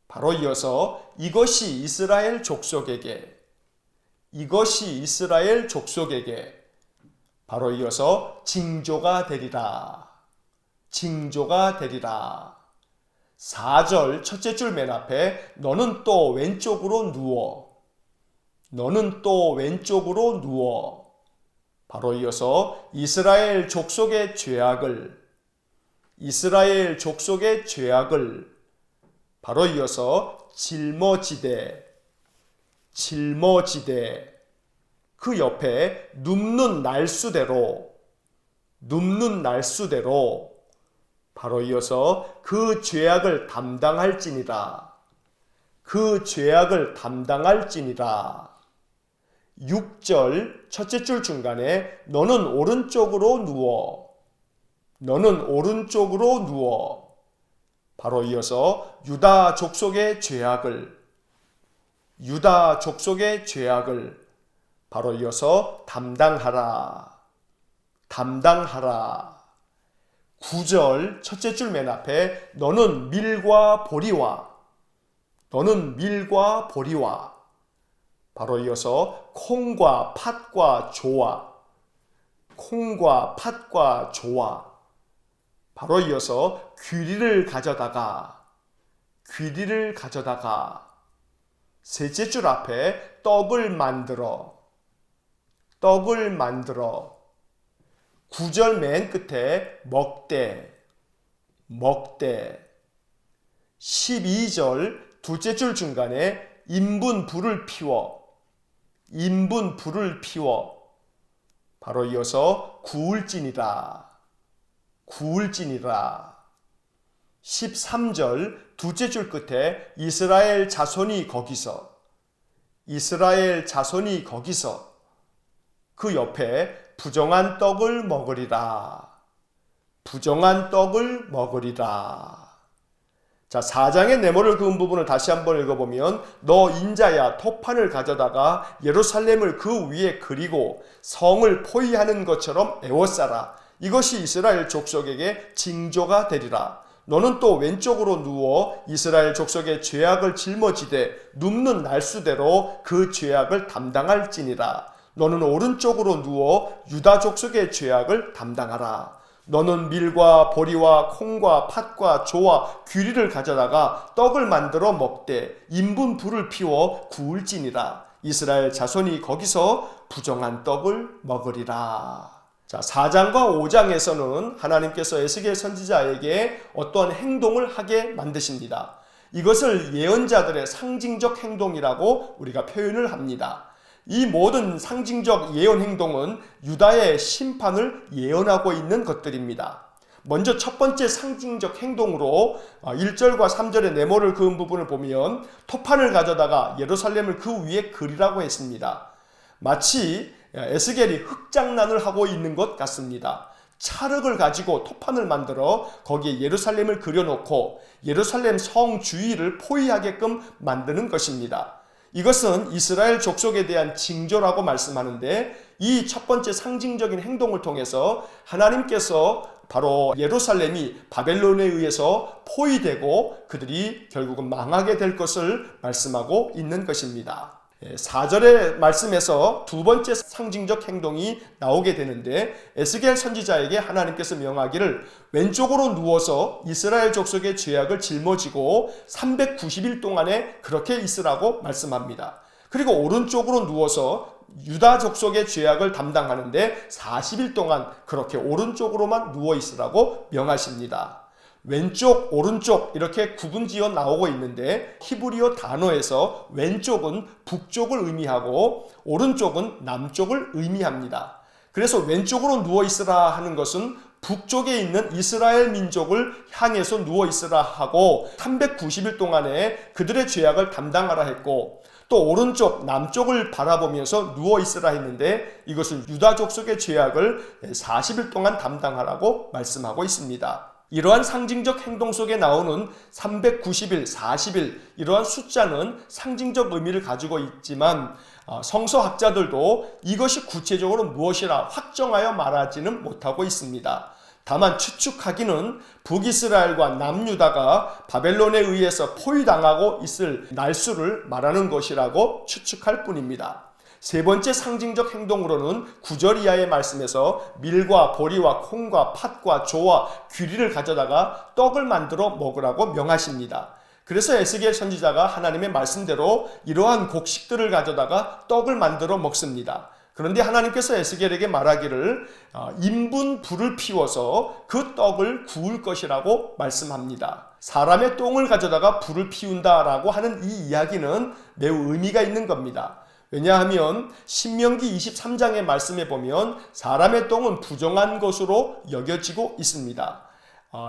바로 이어서 이것이 이스라엘 족속에게, 이것이 이스라엘 족속에게. 바로 이어서 징조가 되리라, 징조가 되리라. 4절 첫째 줄 맨 앞에 너는 또 왼쪽으로 누워, 너는 또 왼쪽으로 누워. 바로 이어서 이스라엘 족속의 죄악을, 이스라엘 족속의 죄악을. 바로 이어서 짊어지되, 짊어지되. 그 옆에 눕는 날수대로, 눕는 날수대로. 바로 이어서 그 죄악을 담당할지니라, 그 죄악을 담당할지니라. 6절 첫째 줄 중간에 너는 오른쪽으로 누워, 너는 오른쪽으로 누워. 바로 이어서 유다 족속의 죄악을, 유다 족속의 죄악을. 바로 이어서 담당하라, 담당하라. 9절 첫째 줄 맨 앞에 너는 밀과 보리와, 너는 밀과 보리와. 바로 이어서 콩과 팥과 조와, 콩과 팥과 조와. 바로 이어서 귀리를 가져다가, 귀리를 가져다가. 셋째 줄 앞에 떡을 만들어, 떡을 만들어. 9절 맨 끝에 먹되, 먹되. 12절 둘째 줄 중간에 인분 불을 피워, 인분 불을 피워. 바로 이어서 구울지니라, 구울지니라. 13절 둘째 줄 끝에 이스라엘 자손이 거기서, 이스라엘 자손이 거기서. 그 옆에 부정한 떡을 먹으리라, 부정한 떡을 먹으리라. 자, 4장의 네모를 그은 부분을 다시 한번 읽어보면 너 인자야 토판을 가져다가 예루살렘을 그 위에 그리고 성을 포위하는 것처럼 에워싸라. 이것이 이스라엘 족속에게 징조가 되리라. 너는 또 왼쪽으로 누워 이스라엘 족속의 죄악을 짊어지되 눕는 날수대로 그 죄악을 담당할지니라. 너는 오른쪽으로 누워 유다 족속의 죄악을 담당하라. 너는 밀과 보리와 콩과 팥과 조와 귀리를 가져다가 떡을 만들어 먹되 인분 불을 피워 구울지니라. 이스라엘 자손이 거기서 부정한 떡을 먹으리라. 자, 4장과 5장에서는 하나님께서 에스겔 선지자에게 어떠한 행동을 하게 만드십니다. 이것을 예언자들의 상징적 행동이라고 우리가 표현을 합니다. 이 모든 상징적 예언 행동은 유다의 심판을 예언하고 있는 것들입니다. 먼저 첫 번째 상징적 행동으로 1절과 3절의 네모를 그은 부분을 보면 토판을 가져다가 예루살렘을 그 위에 그리라고 했습니다. 마치 에스겔이 흙장난을 하고 있는 것 같습니다. 찰흙을 가지고 토판을 만들어 거기에 예루살렘을 그려놓고 예루살렘 성 주위를 포위하게끔 만드는 것입니다. 이것은 이스라엘 족속에 대한 징조라고 말씀하는데 이 첫 번째 상징적인 행동을 통해서 하나님께서 바로 예루살렘이 바벨론에 의해서 포위되고 그들이 결국은 망하게 될 것을 말씀하고 있는 것입니다. 4절의 말씀에서 두 번째 상징적 행동이 나오게 되는데 에스겔 선지자에게 하나님께서 명하기를 왼쪽으로 누워서 이스라엘 족속의 죄악을 짊어지고 390일 동안에 그렇게 있으라고 말씀합니다. 그리고 오른쪽으로 누워서 유다 족속의 죄악을 담당하는데 40일 동안 그렇게 오른쪽으로만 누워 있으라고 명하십니다. 왼쪽, 오른쪽 이렇게 구분지어 나오고 있는데 히브리어 단어에서 왼쪽은 북쪽을 의미하고 오른쪽은 남쪽을 의미합니다. 그래서 왼쪽으로 누워 있으라 하는 것은 북쪽에 있는 이스라엘 민족을 향해서 누워 있으라 하고 390일 동안에 그들의 죄악을 담당하라 했고, 또 오른쪽 남쪽을 바라보면서 누워 있으라 했는데 이것은 유다 족속의 죄악을 40일 동안 담당하라고 말씀하고 있습니다. 이러한 상징적 행동 속에 나오는 390일, 40일 이러한 숫자는 상징적 의미를 가지고 있지만 성서학자들도 이것이 구체적으로 무엇이라 확정하여 말하지는 못하고 있습니다. 다만 추측하기는 북이스라엘과 남유다가 바벨론에 의해서 포위당하고 있을 날수를 말하는 것이라고 추측할 뿐입니다. 세 번째 상징적 행동으로는 9절 이하의 말씀에서 밀과 보리와 콩과 팥과 조와 귀리를 가져다가 떡을 만들어 먹으라고 명하십니다. 그래서 에스겔 선지자가 하나님의 말씀대로 이러한 곡식들을 가져다가 떡을 만들어 먹습니다. 그런데 하나님께서 에스겔에게 말하기를 인분 불을 피워서 그 떡을 구울 것이라고 말씀합니다. 사람의 똥을 가져다가 불을 피운다라고 하는 이 이야기는 매우 의미가 있는 겁니다. 왜냐하면 신명기 23장의 말씀에 보면 사람의 똥은 부정한 것으로 여겨지고 있습니다.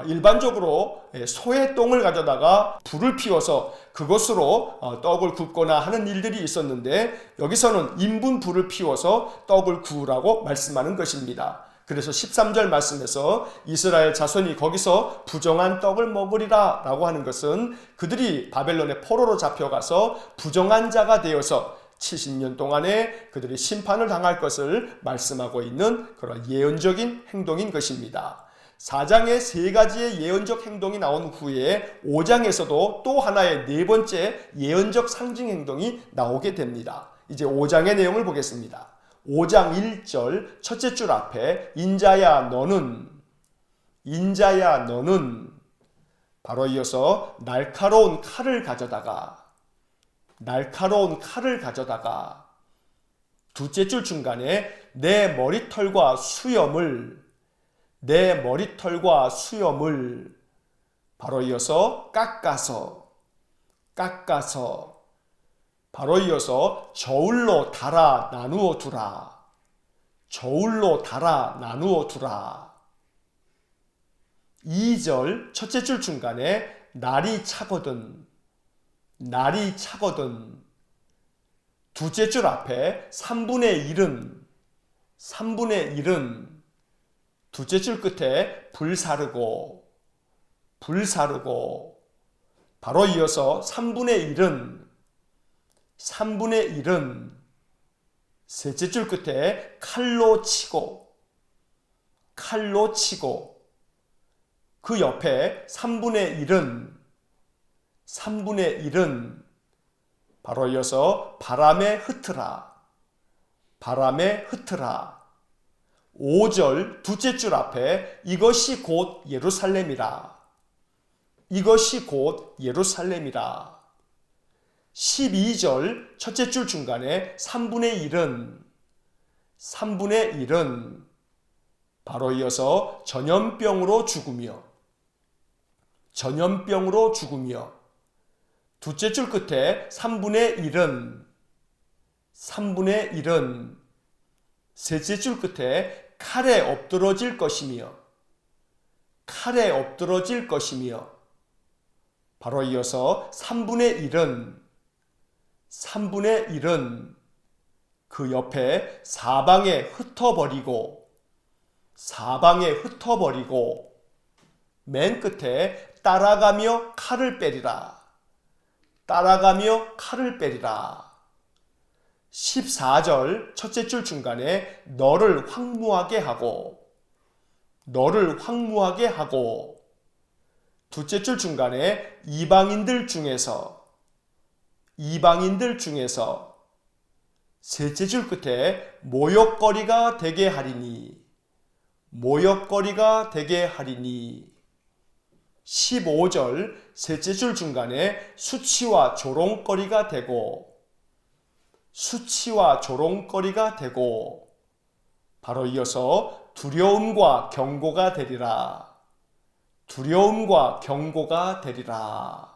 일반적으로 소의 똥을 가져다가 불을 피워서 그것으로 떡을 굽거나 하는 일들이 있었는데 여기서는 인분 불을 피워서 떡을 구우라고 말씀하는 것입니다. 그래서 13절 말씀에서 이스라엘 자손이 거기서 부정한 떡을 먹으리라 라고 하는 것은 그들이 바벨론의 포로로 잡혀가서 부정한 자가 되어서 70년 동안에 그들이 심판을 당할 것을 말씀하고 있는 그런 예언적인 행동인 것입니다. 4장에 세 가지의 예언적 행동이 나온 후에 5장에서도 또 하나의 네 번째 예언적 상징 행동이 나오게 됩니다. 이제 5장의 내용을 보겠습니다. 5장 1절 첫째 줄 앞에 인자야 너는 바로 이어서 날카로운 칼을 가져다가 둘째 줄 중간에 내 머리털과 수염을 바로 이어서 깎아서 바로 이어서 저울로 달아 나누어 두라 2절 첫째 줄 중간에 날이 차거든 둘째 줄 앞에 3분의 1은 둘째 줄 끝에 불 사르고 바로 이어서 3분의 1은 셋째 줄 끝에 칼로 치고 그 옆에 3분의 1은 바로 이어서 바람에 흩으라 5절 둘째 줄 앞에 이것이 곧 예루살렘이라 12절 첫째 줄 중간에 3분의 1은 바로 이어서 전염병으로 죽으며 둘째 줄 끝에 3분의 1은 셋째 줄 끝에 칼에 엎드러질 것이며 바로 이어서 3분의 1은 그 옆에 사방에 흩어버리고 맨 끝에 따라가며 칼을 빼리라 14절 첫째 줄 중간에 너를 황무하게 하고 둘째 줄 중간에 이방인들 중에서 셋째 줄 끝에 모욕거리가 되게 하리니, 모욕거리가 되게 하리니. 15절 셋째 줄 중간에 수치와 조롱거리가 되고, 수치와 조롱거리가 되고, 바로 이어서 두려움과 경고가 되리라. 두려움과 경고가 되리라.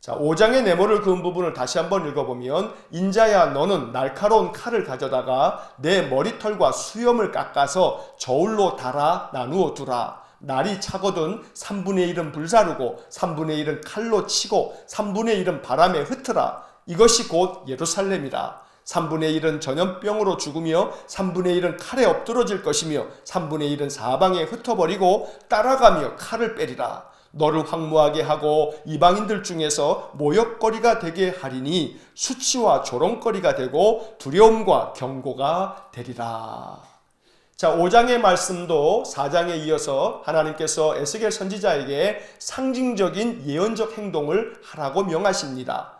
자, 5장의 네모를 그은 부분을 다시 한번 읽어보면, 인자야 너는 날카로운 칼을 가져다가 내 머리털과 수염을 깎아서 저울로 달아 나누어 두라. 날이 차거든 3분의 1은 불사르고 3분의 1은 칼로 치고 3분의 1은 바람에 흩으라. 이것이 곧 예루살렘이라. 3분의 1은 전염병으로 죽으며 3분의 1은 칼에 엎드러질 것이며 3분의 1은 사방에 흩어버리고 따라가며 칼을 빼리라. 너를 황무하게 하고 이방인들 중에서 모욕거리가 되게 하리니 수치와 조롱거리가 되고 두려움과 경고가 되리라. 자, 5장의 말씀도 4장에 이어서 하나님께서 에스겔 선지자에게 상징적인 예언적 행동을 하라고 명하십니다.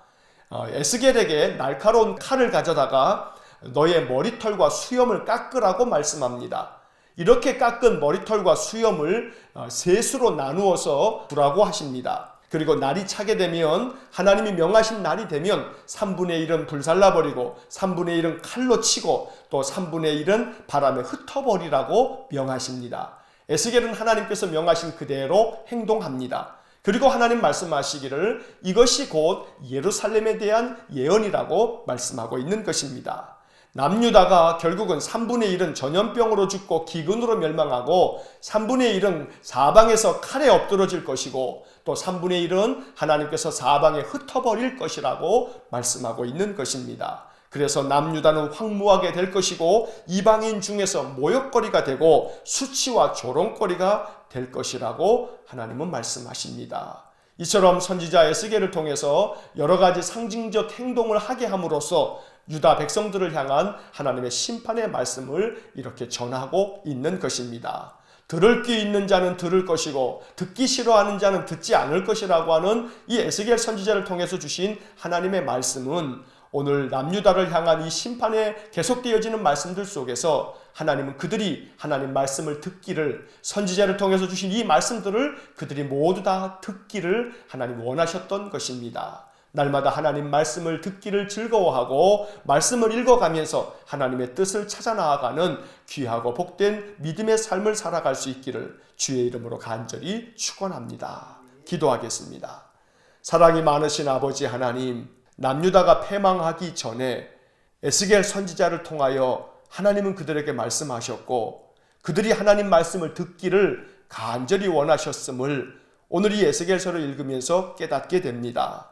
에스겔에게 날카로운 칼을 가져다가 너의 머리털과 수염을 깎으라고 말씀합니다. 이렇게 깎은 머리털과 수염을 셋으로 나누어서 두라고 하십니다. 그리고 날이 차게 되면, 하나님이 명하신 날이 되면 3분의 1은 불살라버리고 3분의 1은 칼로 치고 또 3분의 1은 바람에 흩어버리라고 명하십니다. 에스겔은 하나님께서 명하신 그대로 행동합니다. 그리고 하나님 말씀하시기를 이것이 곧 예루살렘에 대한 예언이라고 말씀하고 있는 것입니다. 남유다가 결국은 3분의 1은 전염병으로 죽고 기근으로 멸망하고 3분의 1은 사방에서 칼에 엎드러질 것이고 또 3분의 1은 하나님께서 사방에 흩어버릴 것이라고 말씀하고 있는 것입니다. 그래서 남유다는 황무하게 될 것이고 이방인 중에서 모욕거리가 되고 수치와 조롱거리가 될 것이라고 하나님은 말씀하십니다. 이처럼 선지자 에스겔을 통해서 여러 가지 상징적 행동을 하게 함으로써 유다 백성들을 향한 하나님의 심판의 말씀을 이렇게 전하고 있는 것입니다. 들을 귀 있는 자는 들을 것이고 듣기 싫어하는 자는 듣지 않을 것이라고 하는 이 에스겔 선지자를 통해서 주신 하나님의 말씀은 오늘 남유다를 향한 이 심판에 계속되어지는 말씀들 속에서 하나님은 그들이 하나님 말씀을 듣기를, 선지자를 통해서 주신 이 말씀들을 그들이 모두 다 듣기를 하나님 원하셨던 것입니다. 날마다 하나님 말씀을 듣기를 즐거워하고 말씀을 읽어가면서 하나님의 뜻을 찾아 나아가는 귀하고 복된 믿음의 삶을 살아갈 수 있기를 주의 이름으로 간절히 축원합니다. 기도하겠습니다. 사랑이 많으신 아버지 하나님, 남유다가 패망하기 전에 에스겔 선지자를 통하여 하나님은 그들에게 말씀하셨고 그들이 하나님 말씀을 듣기를 간절히 원하셨음을 오늘 이 에스겔서를 읽으면서 깨닫게 됩니다.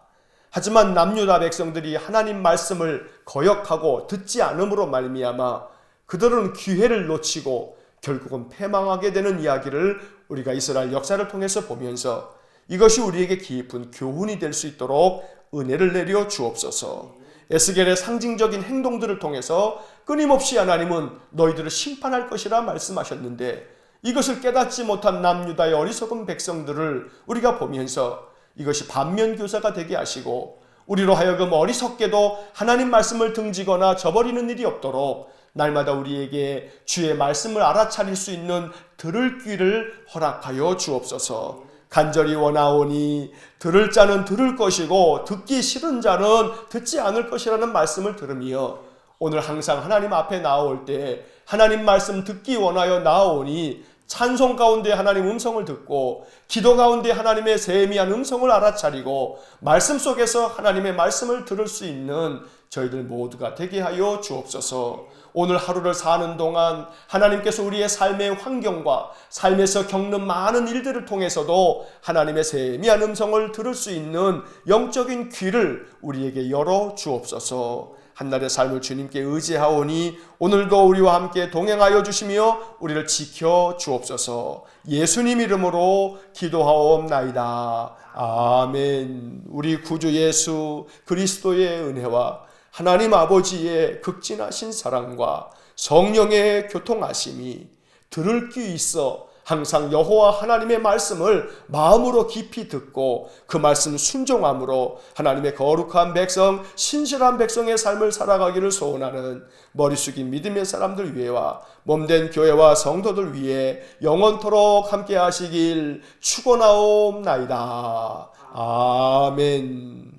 하지만 남유다 백성들이 하나님 말씀을 거역하고 듣지 않음으로 말미암아 그들은 기회를 놓치고 결국은 패망하게 되는 이야기를 우리가 이스라엘 역사를 통해서 보면서 이것이 우리에게 깊은 교훈이 될 수 있도록 은혜를 내려 주옵소서. 에스겔의 상징적인 행동들을 통해서 끊임없이 하나님은 너희들을 심판할 것이라 말씀하셨는데 이것을 깨닫지 못한 남유다의 어리석은 백성들을 우리가 보면서 이것이 반면교사가 되게 하시고 우리로 하여금 어리석게도 하나님 말씀을 등지거나 저버리는 일이 없도록 날마다 우리에게 주의 말씀을 알아차릴 수 있는 들을 귀를 허락하여 주옵소서. 간절히 원하오니 들을 자는 들을 것이고 듣기 싫은 자는 듣지 않을 것이라는 말씀을 들으며 오늘 항상 하나님 앞에 나올 때 하나님 말씀 듣기 원하여 나오니 찬송 가운데 하나님 음성을 듣고 기도 가운데 하나님의 세미한 음성을 알아차리고 말씀 속에서 하나님의 말씀을 들을 수 있는 저희들 모두가 되게 하여 주옵소서. 오늘 하루를 사는 동안 하나님께서 우리의 삶의 환경과 삶에서 겪는 많은 일들을 통해서도 하나님의 세미한 음성을 들을 수 있는 영적인 귀를 우리에게 열어 주옵소서. 한날의 삶을 주님께 의지하오니 오늘도 우리와 함께 동행하여 주시며 우리를 지켜 주옵소서. 예수님 이름으로 기도하옵나이다. 아멘. 우리 구주 예수 그리스도의 은혜와 하나님 아버지의 극진하신 사랑과 성령의 교통하심이 들을 귀 있어 항상 여호와 하나님의 말씀을 마음으로 깊이 듣고 그 말씀 순종함으로 하나님의 거룩한 백성, 신실한 백성의 삶을 살아가기를 소원하는 머리 숙인 믿음의 사람들 위해와 몸된 교회와 성도들 위해 영원토록 함께 하시길 축원하옵나이다. 아멘.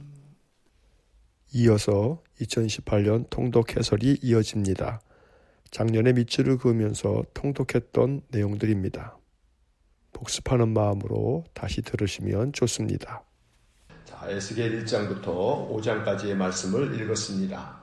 이어서 2018년 통독 해설이 이어집니다. 작년에 밑줄을 그으면서 통독했던 내용들입니다. 복습하는 마음으로 다시 들으시면 좋습니다. 자, 에스겔 1장부터 5장까지의 말씀을 읽었습니다.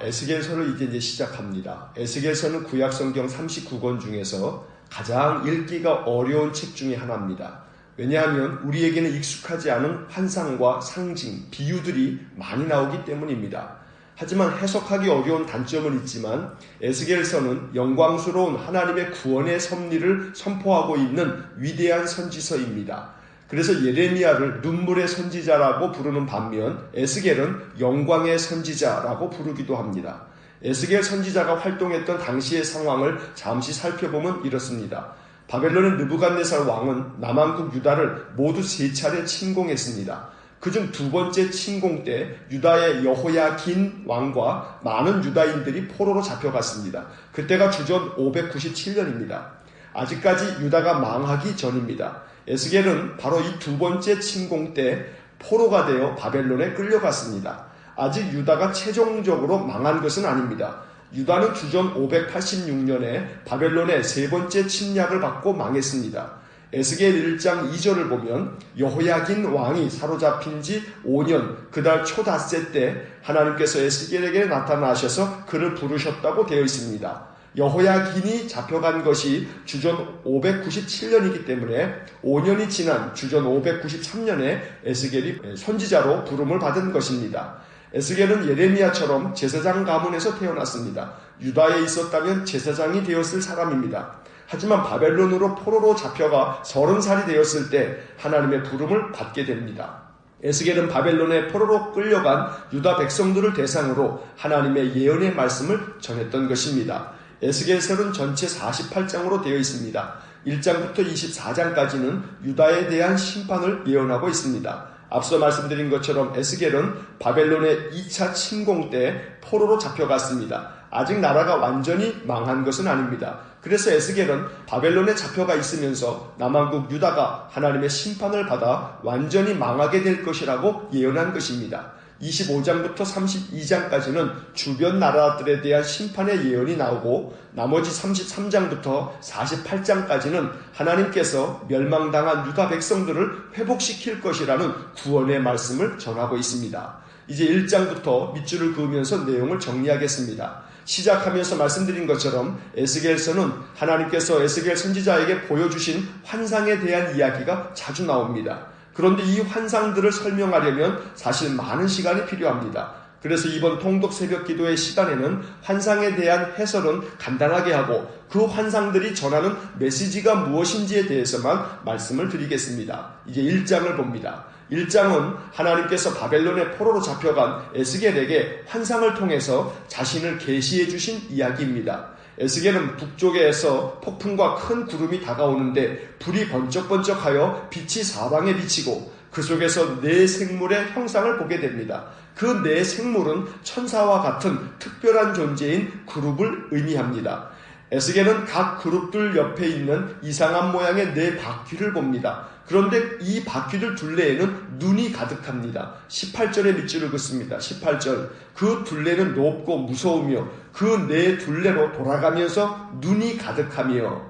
에스겔서를 이제 시작합니다. 에스겔서는 구약 성경 39권 중에서 가장 읽기가 어려운 책 중에 하나입니다. 왜냐하면 우리에게는 익숙하지 않은 환상과 상징, 비유들이 많이 나오기 때문입니다. 하지만 해석하기 어려운 단점은 있지만 에스겔서는 영광스러운 하나님의 구원의 섭리를 선포하고 있는 위대한 선지서입니다. 그래서 예레미야를 눈물의 선지자라고 부르는 반면 에스겔은 영광의 선지자라고 부르기도 합니다. 에스겔 선지자가 활동했던 당시의 상황을 잠시 살펴보면 이렇습니다. 바벨론의 느부갓네살 왕은 남한국 유다를 모두 3차례 침공했습니다. 그중 두 번째 침공 때 유다의 여호야긴 왕과 많은 유다인들이 포로로 잡혀갔습니다. 그때가 주전 597년입니다. 아직까지 유다가 망하기 전입니다. 에스겔은 바로 이 두 번째 침공 때 포로가 되어 바벨론에 끌려갔습니다. 아직 유다가 최종적으로 망한 것은 아닙니다. 유다는 주전 586년에 바벨론의 세 번째 침략을 받고 망했습니다. 에스겔 1장 2절을 보면 여호야긴 왕이 사로잡힌 지 5년 그달 초닷새 때 하나님께서 에스겔에게 나타나셔서 그를 부르셨다고 되어 있습니다. 여호야긴이 잡혀간 것이 주전 597년이기 때문에 5년이 지난 주전 593년에 에스겔이 선지자로 부름을 받은 것입니다. 에스겔은 예레미야처럼 제사장 가문에서 태어났습니다. 유다에 있었다면 제사장이 되었을 사람입니다. 하지만 바벨론으로 포로로 잡혀가 30살이 되었을 때 하나님의 부름을 받게 됩니다. 에스겔은 바벨론에 포로로 끌려간 유다 백성들을 대상으로 하나님의 예언의 말씀을 전했던 것입니다. 에스겔서는 전체 48장으로 되어 있습니다. 1장부터 24장까지는 유다에 대한 심판을 예언하고 있습니다. 앞서 말씀드린 것처럼 에스겔은 바벨론의 2차 침공 때 포로로 잡혀갔습니다. 아직 나라가 완전히 망한 것은 아닙니다. 그래서 에스겔은 바벨론에 잡혀가 있으면서 남한국 유다가 하나님의 심판을 받아 완전히 망하게 될 것이라고 예언한 것입니다. 25장부터 32장까지는 주변 나라들에 대한 심판의 예언이 나오고 나머지 33장부터 48장까지는 하나님께서 멸망당한 유다 백성들을 회복시킬 것이라는 구원의 말씀을 전하고 있습니다. 이제 1장부터 밑줄을 그으면서 내용을 정리하겠습니다. 시작하면서 말씀드린 것처럼 에스겔서는 하나님께서 에스겔 선지자에게 보여주신 환상에 대한 이야기가 자주 나옵니다. 그런데 이 환상들을 설명하려면 사실 많은 시간이 필요합니다. 그래서 이번 통독 새벽 기도의 시간에는 환상에 대한 해설은 간단하게 하고 그 환상들이 전하는 메시지가 무엇인지에 대해서만 말씀을 드리겠습니다. 이제 1장을 봅니다. 1장은 하나님께서 바벨론의 포로로 잡혀간 에스겔에게 환상을 통해서 자신을 계시해 주신 이야기입니다. 에스겔은 북쪽에서 폭풍과 큰 구름이 다가오는데 불이 번쩍번쩍하여 빛이 사방에 비치고 그 속에서 네 생물의 형상을 보게 됩니다. 그 네 생물은 천사와 같은 특별한 존재인 그룹을 의미합니다. 에스겔은 각 그룹들 옆에 있는 이상한 모양의 네 바퀴를 봅니다. 그런데 이 바퀴들 둘레에는 눈이 가득합니다. 18절의 밑줄을 긋습니다. 18절. 그 둘레는 높고 무서우며 그 네 둘레로 돌아가면서 눈이 가득하며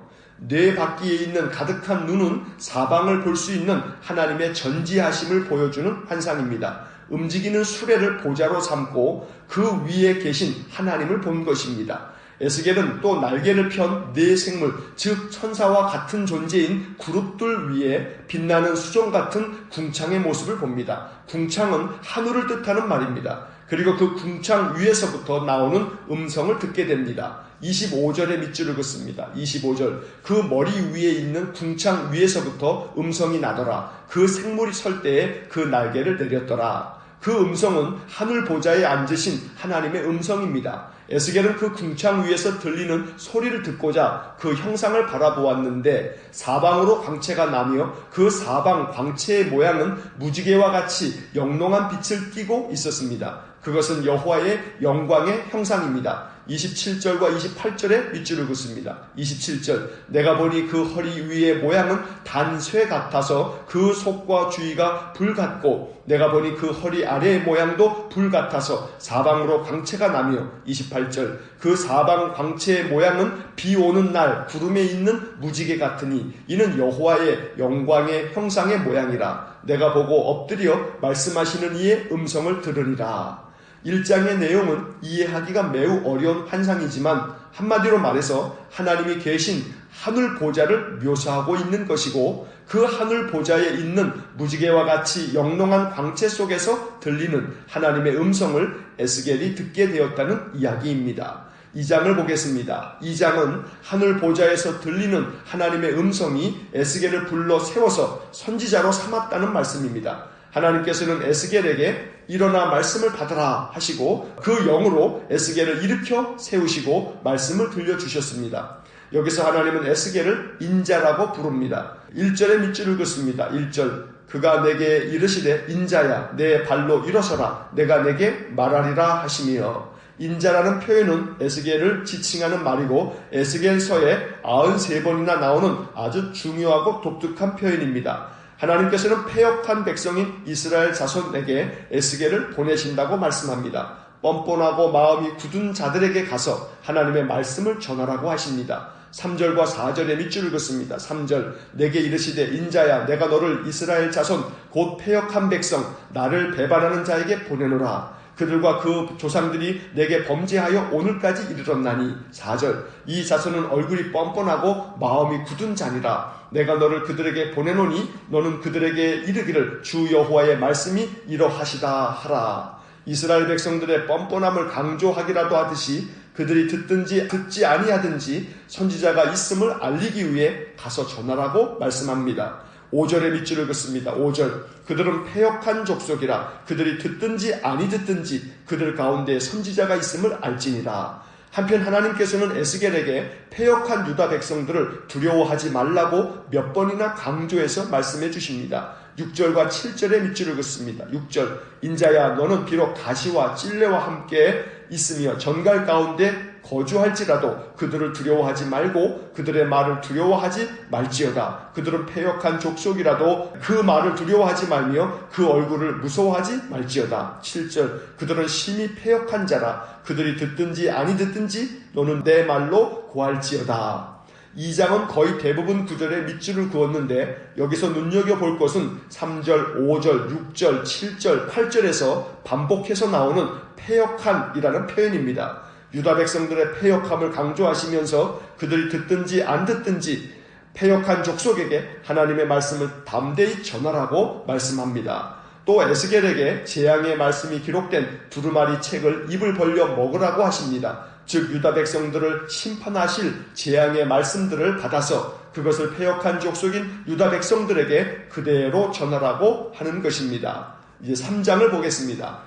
네 바퀴에 있는 가득한 눈은 사방을 볼 수 있는 하나님의 전지하심을 보여주는 환상입니다. 움직이는 수레를 보좌로 삼고 그 위에 계신 하나님을 본 것입니다. 에스겔은 또 날개를 편 네 생물, 즉 천사와 같은 존재인 그룹들 위에 빛나는 수정 같은 궁창의 모습을 봅니다. 궁창은 하늘을 뜻하는 말입니다. 그리고 그 궁창 위에서부터 나오는 음성을 듣게 됩니다. 25절의 밑줄을 긋습니다. 25절. 그 머리 위에 있는 궁창 위에서부터 음성이 나더라. 그 생물이 설 때에 그 날개를 내렸더라. 그 음성은 하늘 보좌에 앉으신 하나님의 음성입니다. 에스겔은 그 궁창 위에서 들리는 소리를 듣고자 그 형상을 바라보았는데 사방으로 광채가 나며 그 사방 광채의 모양은 무지개와 같이 영롱한 빛을 띠고 있었습니다. 그것은 여호와의 영광의 형상입니다. 27절과 28절에 밑줄을 긋습니다. 27절, 내가 보니 그 허리 위의 모양은 단쇠 같아서 그 속과 주위가 불 같고 내가 보니 그 허리 아래의 모양도 불 같아서 사방으로 광채가 나며 28절, 그 사방 광채의 모양은 비 오는 날 구름에 있는 무지개 같으니 이는 여호와의 영광의 형상의 모양이라. 내가 보고 엎드려 말씀하시는 이의 음성을 들으리라. 1장의 내용은 이해하기가 매우 어려운 환상이지만 한마디로 말해서 하나님이 계신 하늘 보좌를 묘사하고 있는 것이고 그 하늘 보좌에 있는 무지개와 같이 영롱한 광채 속에서 들리는 하나님의 음성을 에스겔이 듣게 되었다는 이야기입니다. 2장을 보겠습니다. 2장은 하늘 보좌에서 들리는 하나님의 음성이 에스겔을 불러 세워서 선지자로 삼았다는 말씀입니다. 하나님께서는 에스겔에게 일어나 말씀을 받으라 하시고 그 영으로 에스겔을 일으켜 세우시고 말씀을 들려주셨습니다. 여기서 하나님은 에스겔을 인자라고 부릅니다. 1절에 밑줄을 긋습니다. 1절, 그가 내게 이르시되 인자야 내 발로 일어서라 내가 내게 말하리라 하시며, 인자라는 표현은 에스겔을 지칭하는 말이고 에스겔서에 93번이나 나오는 아주 중요하고 독특한 표현입니다. 하나님께서는 패역한 백성인 이스라엘 자손에게 에스겔을 보내신다고 말씀합니다. 뻔뻔하고 마음이 굳은 자들에게 가서 하나님의 말씀을 전하라고 하십니다. 3절과 4절에 밑줄을 긋습니다. 3절, 내게 이르시되 인자야 내가 너를 이스라엘 자손 곧 패역한 백성 나를 배반하는 자에게 보내노라. 그들과 그 조상들이 내게 범죄하여 오늘까지 이르렀나니. 4절, 이 자손은 얼굴이 뻔뻔하고 마음이 굳은 자니라. 내가 너를 그들에게 보내노니 너는 그들에게 이르기를 주 여호와의 말씀이 이러하시다 하라. 이스라엘 백성들의 뻔뻔함을 강조하기라도 하듯이 그들이 듣든지 듣지 아니하든지 선지자가 있음을 알리기 위해 가서 전하라고 말씀합니다. 5절에 밑줄을 긋습니다. 5절, 그들은 패역한 족속이라 그들이 듣든지 아니 듣든지 그들 가운데 선지자가 있음을 알지니라. 한편 하나님께서는 에스겔에게 패역한 유다 백성들을 두려워하지 말라고 몇 번이나 강조해서 말씀해 주십니다. 6절과 7절에 밑줄을 긋습니다. 6절, 인자야 너는 비록 가시와 찔레와 함께 있으며 전갈 가운데 거주할지라도 그들을 두려워하지 말고 그들의 말을 두려워하지 말지어다. 그들은 패역한 족속이라도 그 말을 두려워하지 말며 그 얼굴을 무서워하지 말지어다. 7절, 그들은 심히 패역한 자라 그들이 듣든지 아니 듣든지 너는 내 말로 고할지어다. 2장은 거의 대부분 구절에 밑줄을 그었는데 여기서 눈여겨볼 것은 3절, 5절, 6절, 7절, 8절에서 반복해서 나오는 패역한이라는 표현입니다. 유다 백성들의 패역함을 강조하시면서 그들이 듣든지 안 듣든지 패역한 족속에게 하나님의 말씀을 담대히 전하라고 말씀합니다. 또 에스겔에게 재앙의 말씀이 기록된 두루마리 책을 입을 벌려 먹으라고 하십니다. 즉 유다 백성들을 심판하실 재앙의 말씀들을 받아서 그것을 패역한 족속인 유다 백성들에게 그대로 전하라고 하는 것입니다. 이제 3장을 보겠습니다.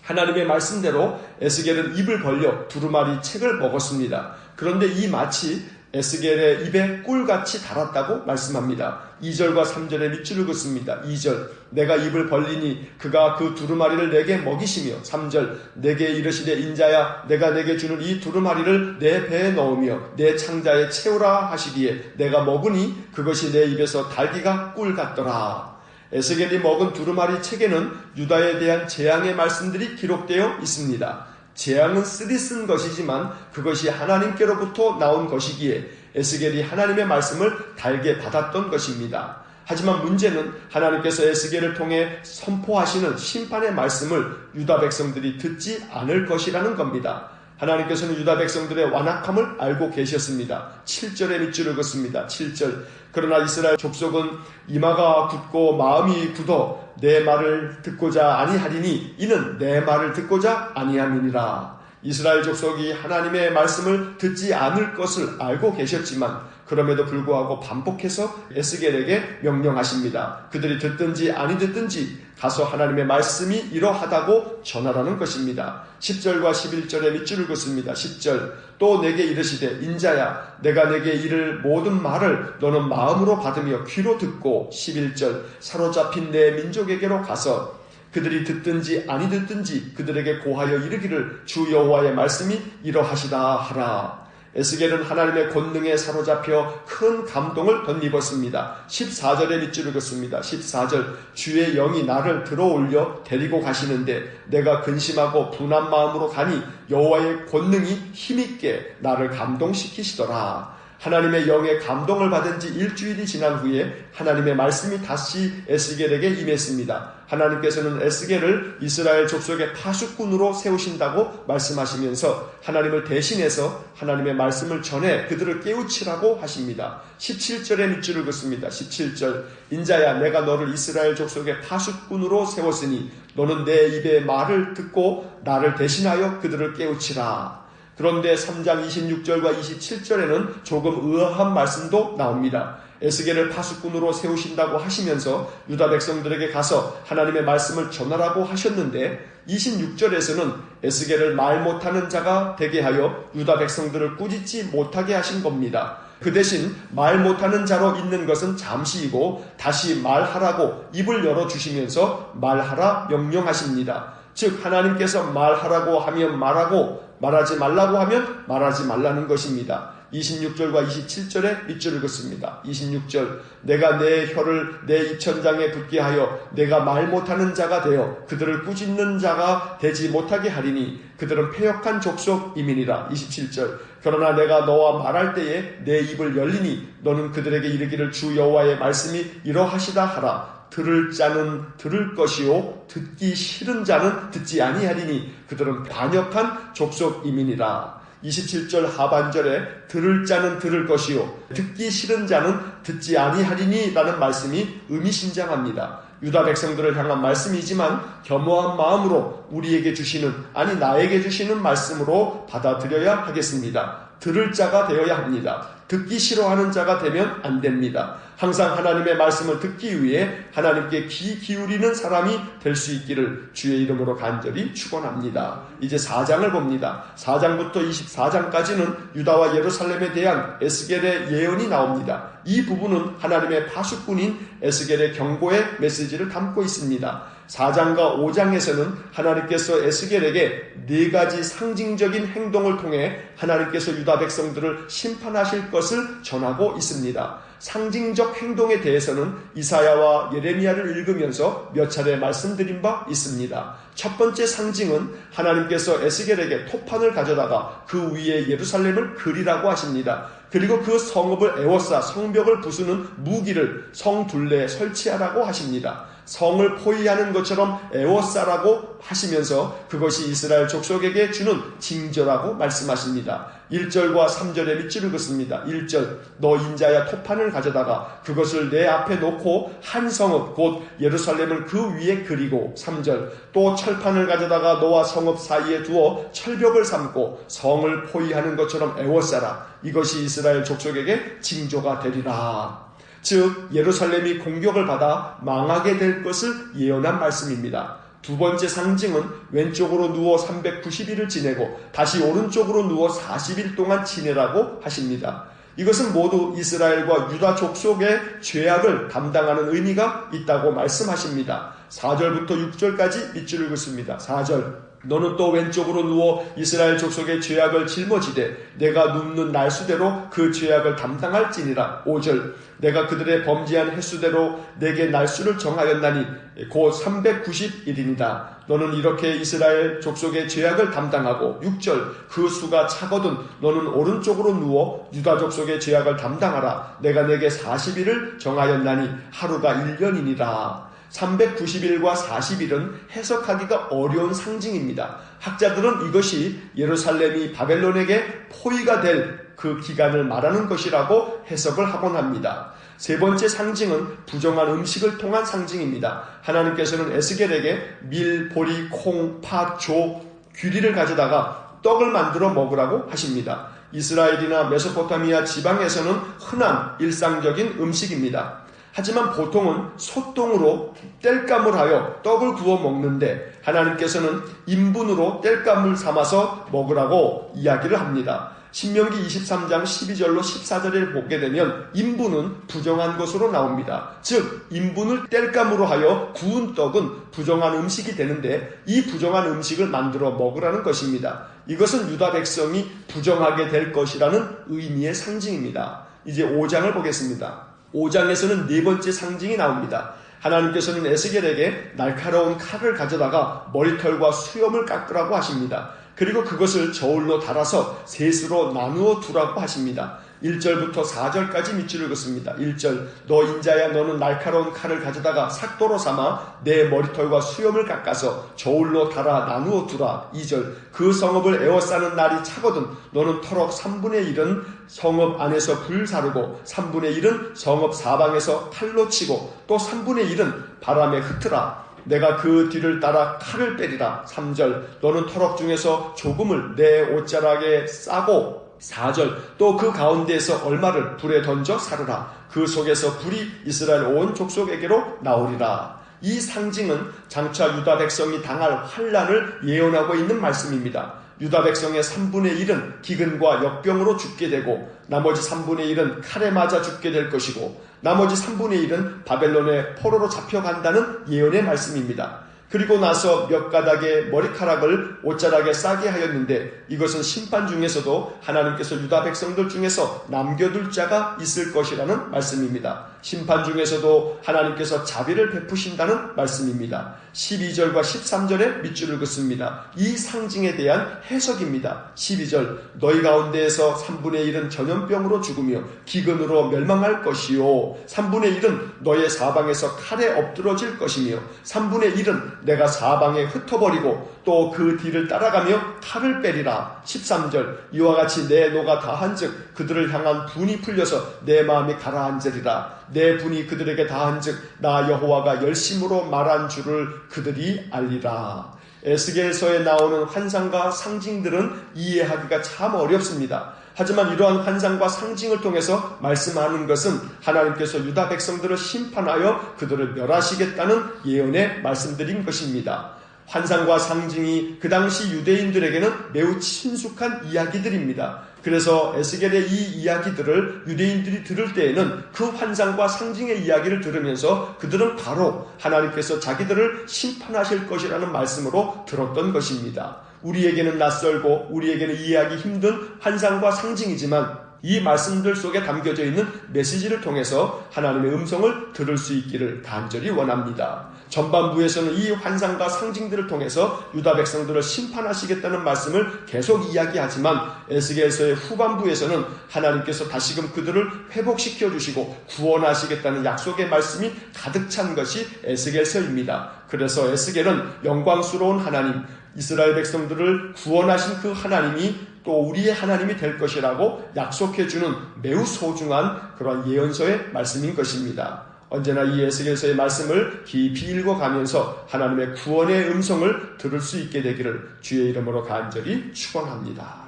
하나님의 말씀대로 에스겔은 입을 벌려 두루마리 책을 먹었습니다. 그런데 이 마치 에스겔의 입에 꿀같이 달았다고 말씀합니다. 2절과 3절에 밑줄을 긋습니다. 2절, 내가 입을 벌리니 그가 그 두루마리를 내게 먹이시며. 3절, 내게 이르시되 인자야 내가 내게 주는 이 두루마리를 내 배에 넣으며 내 창자에 채우라 하시기에 내가 먹으니 그것이 내 입에서 달기가 꿀 같더라. 에스겔이 먹은 두루마리 책에는 유다에 대한 재앙의 말씀들이 기록되어 있습니다. 재앙은 쓰디쓴 것이지만 그것이 하나님께로부터 나온 것이기에 에스겔이 하나님의 말씀을 달게 받았던 것입니다. 하지만 문제는 하나님께서 에스겔을 통해 선포하시는 심판의 말씀을 유다 백성들이 듣지 않을 것이라는 겁니다. 하나님께서는 유다 백성들의 완악함을 알고 계셨습니다. 7절에 밑줄을 긋습니다. 7절, 그러나 이스라엘 족속은 이마가 굳고 마음이 굳어 내 말을 듣고자 아니하리니 이는 내 말을 듣고자 아니함이니라. 이스라엘 족속이 하나님의 말씀을 듣지 않을 것을 알고 계셨지만 그럼에도 불구하고 반복해서 에스겔에게 명령하십니다. 그들이 듣든지 아니 듣든지 가서 하나님의 말씀이 이러하다고 전하라는 것입니다. 10절과 11절에 밑줄을 긋습니다. 10절 또 내게 이르시되 인자야 내가 내게 이를 모든 말을 너는 마음으로 받으며 귀로 듣고 11절 사로잡힌 내 민족에게로 가서 그들이 듣든지 아니 듣든지 그들에게 고하여 이르기를 주 여호와의 말씀이 이러하시다 하라. 에스겔은 하나님의 권능에 사로잡혀 큰 감동을 덧입었습니다. 14절에 밑줄을 긋습니다. 14절 주의 영이 나를 들어올려 데리고 가시는데 내가 근심하고 분한 마음으로 가니 여호와의 권능이 힘있게 나를 감동시키시더라. 하나님의 영의 감동을 받은 지 일주일이 지난 후에 하나님의 말씀이 다시 에스겔에게 임했습니다. 하나님께서는 에스겔을 이스라엘 족속의 파수꾼으로 세우신다고 말씀하시면서 하나님을 대신해서 하나님의 말씀을 전해 그들을 깨우치라고 하십니다. 17절에 밑줄을 긋습니다. 17절 인자야 내가 너를 이스라엘 족속의 파수꾼으로 세웠으니 너는 내 입의 말을 듣고 나를 대신하여 그들을 깨우치라. 그런데 3장 26절과 27절에는 조금 의아한 말씀도 나옵니다. 에스겔을 파수꾼으로 세우신다고 하시면서 유다 백성들에게 가서 하나님의 말씀을 전하라고 하셨는데 26절에서는 에스겔을 말 못하는 자가 되게 하여 유다 백성들을 꾸짖지 못하게 하신 겁니다. 그 대신 말 못하는 자로 있는 것은 잠시이고 다시 말하라고 입을 열어주시면서 말하라 명령하십니다. 즉 하나님께서 말하라고 하면 말하고 말하지 말라고 하면 말하지 말라는 것입니다. 26절과 27절에 밑줄을 긋습니다. 26절 내가 내 혀를 내 입천장에 붙게 하여 내가 말 못하는 자가 되어 그들을 꾸짖는 자가 되지 못하게 하리니 그들은 패역한 족속이민이라. 27절 그러나 내가 너와 말할 때에 내 입을 열리니 너는 그들에게 이르기를 주 여호와의 말씀이 이러하시다 하라. 들을 자는 들을 것이요 듣기 싫은 자는 듣지 아니하리니 그들은 반역한 족속이민이라. 27절 하반절에 들을 자는 들을 것이요 듣기 싫은 자는 듣지 아니하리니 라는 말씀이 의미심장합니다. 유다 백성들을 향한 말씀이지만 겸허한 마음으로 우리에게 주시는 아니 나에게 주시는 말씀으로 받아들여야 하겠습니다. 들을 자가 되어야 합니다. 듣기 싫어하는 자가 되면 안 됩니다. 항상 하나님의 말씀을 듣기 위해 하나님께 귀 기울이는 사람이 될 수 있기를 주의 이름으로 간절히 축원합니다. 이제 4장을 봅니다. 4장부터 24장까지는 유다와 예루살렘에 대한 에스겔의 예언이 나옵니다. 이 부분은 하나님의 파수꾼인 에스겔의 경고의 메시지를 담고 있습니다. 4장과 5장에서는 하나님께서 에스겔에게 4가지 상징적인 행동을 통해 하나님께서 유다 백성들을 심판하실 것을 전하고 있습니다. 상징적 행동에 대해서는 이사야와 예레미야를 읽으면서 몇 차례 말씀드린 바 있습니다. 첫 번째 상징은 하나님께서 에스겔에게 토판을 가져다가 그 위에 예루살렘을 그리라고 하십니다. 그리고 그 성읍을 에워싸 성벽을 부수는 무기를 성 둘레에 설치하라고 하십니다. 성을 포위하는 것처럼 에워싸라고 하시면서 그것이 이스라엘 족속에게 주는 징조라고 말씀하십니다. 1절과 3절에 밑줄을 긋습니다. 1절 너 인자야 토판을 가져다가 그것을 내 앞에 놓고 한 성읍 곧 예루살렘을 그 위에 그리고 3절 또 철판을 가져다가 너와 성읍 사이에 두어 철벽을 삼고 성을 포위하는 것처럼 에워싸라. 이것이 이스라엘 족속에게 징조가 되리라. 즉 예루살렘이 공격을 받아 망하게 될 것을 예언한 말씀입니다. 두 번째 상징은 왼쪽으로 누워 390일을 지내고 다시 오른쪽으로 누워 40일 동안 지내라고 하십니다. 이것은 모두 이스라엘과 유다 족속의 죄악을 담당하는 의미가 있다고 말씀하십니다. 4절부터 6절까지 밑줄을 긋습니다. 4절 너는 또 왼쪽으로 누워 이스라엘 족속의 죄악을 жил머지되 내가 눕는 날수대로 그 죄악을 담당할지니라. 5절 내가 그들의 범죄한 횟수대로 내게 날수를 정하였나니 곧 390일이니라. 너는 이렇게 이스라엘 족속의 죄악을 담당하고 6절 그 수가 차거든 너는 오른쪽으로 누워 유다 족속의 죄악을 담당하라. 내가 내게 40일을 정하였나니 하루가 1년이니라. 390일과 40일은 해석하기가 어려운 상징입니다. 학자들은 이것이 예루살렘이 바벨론에게 포위가 될 그 기간을 말하는 것이라고 해석을 하곤 합니다. 세 번째 상징은 부정한 음식을 통한 상징입니다. 하나님께서는 에스겔에게 밀, 보리, 콩, 팥, 조, 귀리를 가져다가 떡을 만들어 먹으라고 하십니다. 이스라엘이나 메소포타미아 지방에서는 흔한 일상적인 음식입니다. 하지만 보통은 소똥으로 땔감을 하여 떡을 구워 먹는데 하나님께서는 인분으로 땔감을 삼아서 먹으라고 이야기를 합니다. 신명기 23장 12절로 14절을 보게 되면 인분은 부정한 것으로 나옵니다. 즉 인분을 땔감으로 하여 구운 떡은 부정한 음식이 되는데 이 부정한 음식을 만들어 먹으라는 것입니다. 이것은 유다 백성이 부정하게 될 것이라는 의미의 상징입니다. 이제 5장을 보겠습니다. 5장에서는 네 번째 상징이 나옵니다. 하나님께서는 에스겔에게 날카로운 칼을 가져다가 머리털과 수염을 깎으라고 하십니다. 그리고 그것을 저울로 달아서 셋으로 나누어 두라고 하십니다. 1절부터 4절까지 밑줄 읽었습니다. 1절 너 인자야 너는 날카로운 칼을 가져다가 삭도로 삼아 내 머리털과 수염을 깎아서 저울로 달아 나누어 두라. 2절 그 성읍을 에워싸는 날이 차거든 너는 터럭 3분의 1은 성읍 안에서 불사르고 3분의 1은 성읍 사방에서 칼로 치고 또 3분의 1은 바람에 흩으라. 내가 그 뒤를 따라 칼을 빼리라. 3절 너는 터럭 중에서 조금을 내 옷자락에 싸고 4절 또 그 가운데에서 얼마를 불에 던져 사르라. 그 속에서 불이 이스라엘 온 족속에게로 나오리라. 이 상징은 장차 유다 백성이 당할 환난을 예언하고 있는 말씀입니다. 유다 백성의 3분의 1은 기근과 역병으로 죽게 되고 나머지 3분의 1은 칼에 맞아 죽게 될 것이고 나머지 3분의 1은 바벨론의 포로로 잡혀간다는 예언의 말씀입니다. 그리고 나서 몇 가닥의 머리카락을 옷자락에 싸게 하였는데 이것은 심판 중에서도 하나님께서 유다 백성들 중에서 남겨둘 자가 있을 것이라는 말씀입니다. 심판 중에서도 하나님께서 자비를 베푸신다는 말씀입니다. 12절과 13절에 밑줄을 긋습니다. 이 상징에 대한 해석입니다. 12절 너희 가운데에서 3분의 1은 전염병으로 죽으며 기근으로 멸망할 것이요 3분의 1은 너의 사방에서 칼에 엎드러질 것이며 3분의 1은 내가 사방에 흩어버리고 또 그 뒤를 따라가며 칼을 빼리라. 13절 이와 같이 내 노가 다한즉 그들을 향한 분이 풀려서 내 마음이 가라앉으리라. 내 분이 그들에게 다한즉 나 여호와가 열심으로 말한 줄을 그들이 알리라. 에스겔서에 나오는 환상과 상징들은 이해하기가 참 어렵습니다. 하지만 이러한 환상과 상징을 통해서 말씀하는 것은 하나님께서 유다 백성들을 심판하여 그들을 멸하시겠다는 예언의 말씀드린 것입니다. 환상과 상징이 그 당시 유대인들에게는 매우 친숙한 이야기들입니다. 그래서 에스겔의 이 이야기들을 유대인들이 들을 때에는 그 환상과 상징의 이야기를 들으면서 그들은 바로 하나님께서 자기들을 심판하실 것이라는 말씀으로 들었던 것입니다. 우리에게는 낯설고 우리에게는 이해하기 힘든 환상과 상징이지만 이 말씀들 속에 담겨져 있는 메시지를 통해서 하나님의 음성을 들을 수 있기를 간절히 원합니다. 전반부에서는 이 환상과 상징들을 통해서 유다 백성들을 심판하시겠다는 말씀을 계속 이야기하지만 에스겔서의 후반부에서는 하나님께서 다시금 그들을 회복시켜 주시고 구원하시겠다는 약속의 말씀이 가득 찬 것이 에스겔서입니다. 그래서 에스겔은 영광스러운 하나님, 이스라엘 백성들을 구원하신 그 하나님이 또 우리의 하나님이 될 것이라고 약속해주는 매우 소중한 그러한 예언서의 말씀인 것입니다. 언제나 이 에스겔서의 말씀을 깊이 읽어가면서 하나님의 구원의 음성을 들을 수 있게 되기를 주의 이름으로 간절히 축원합니다.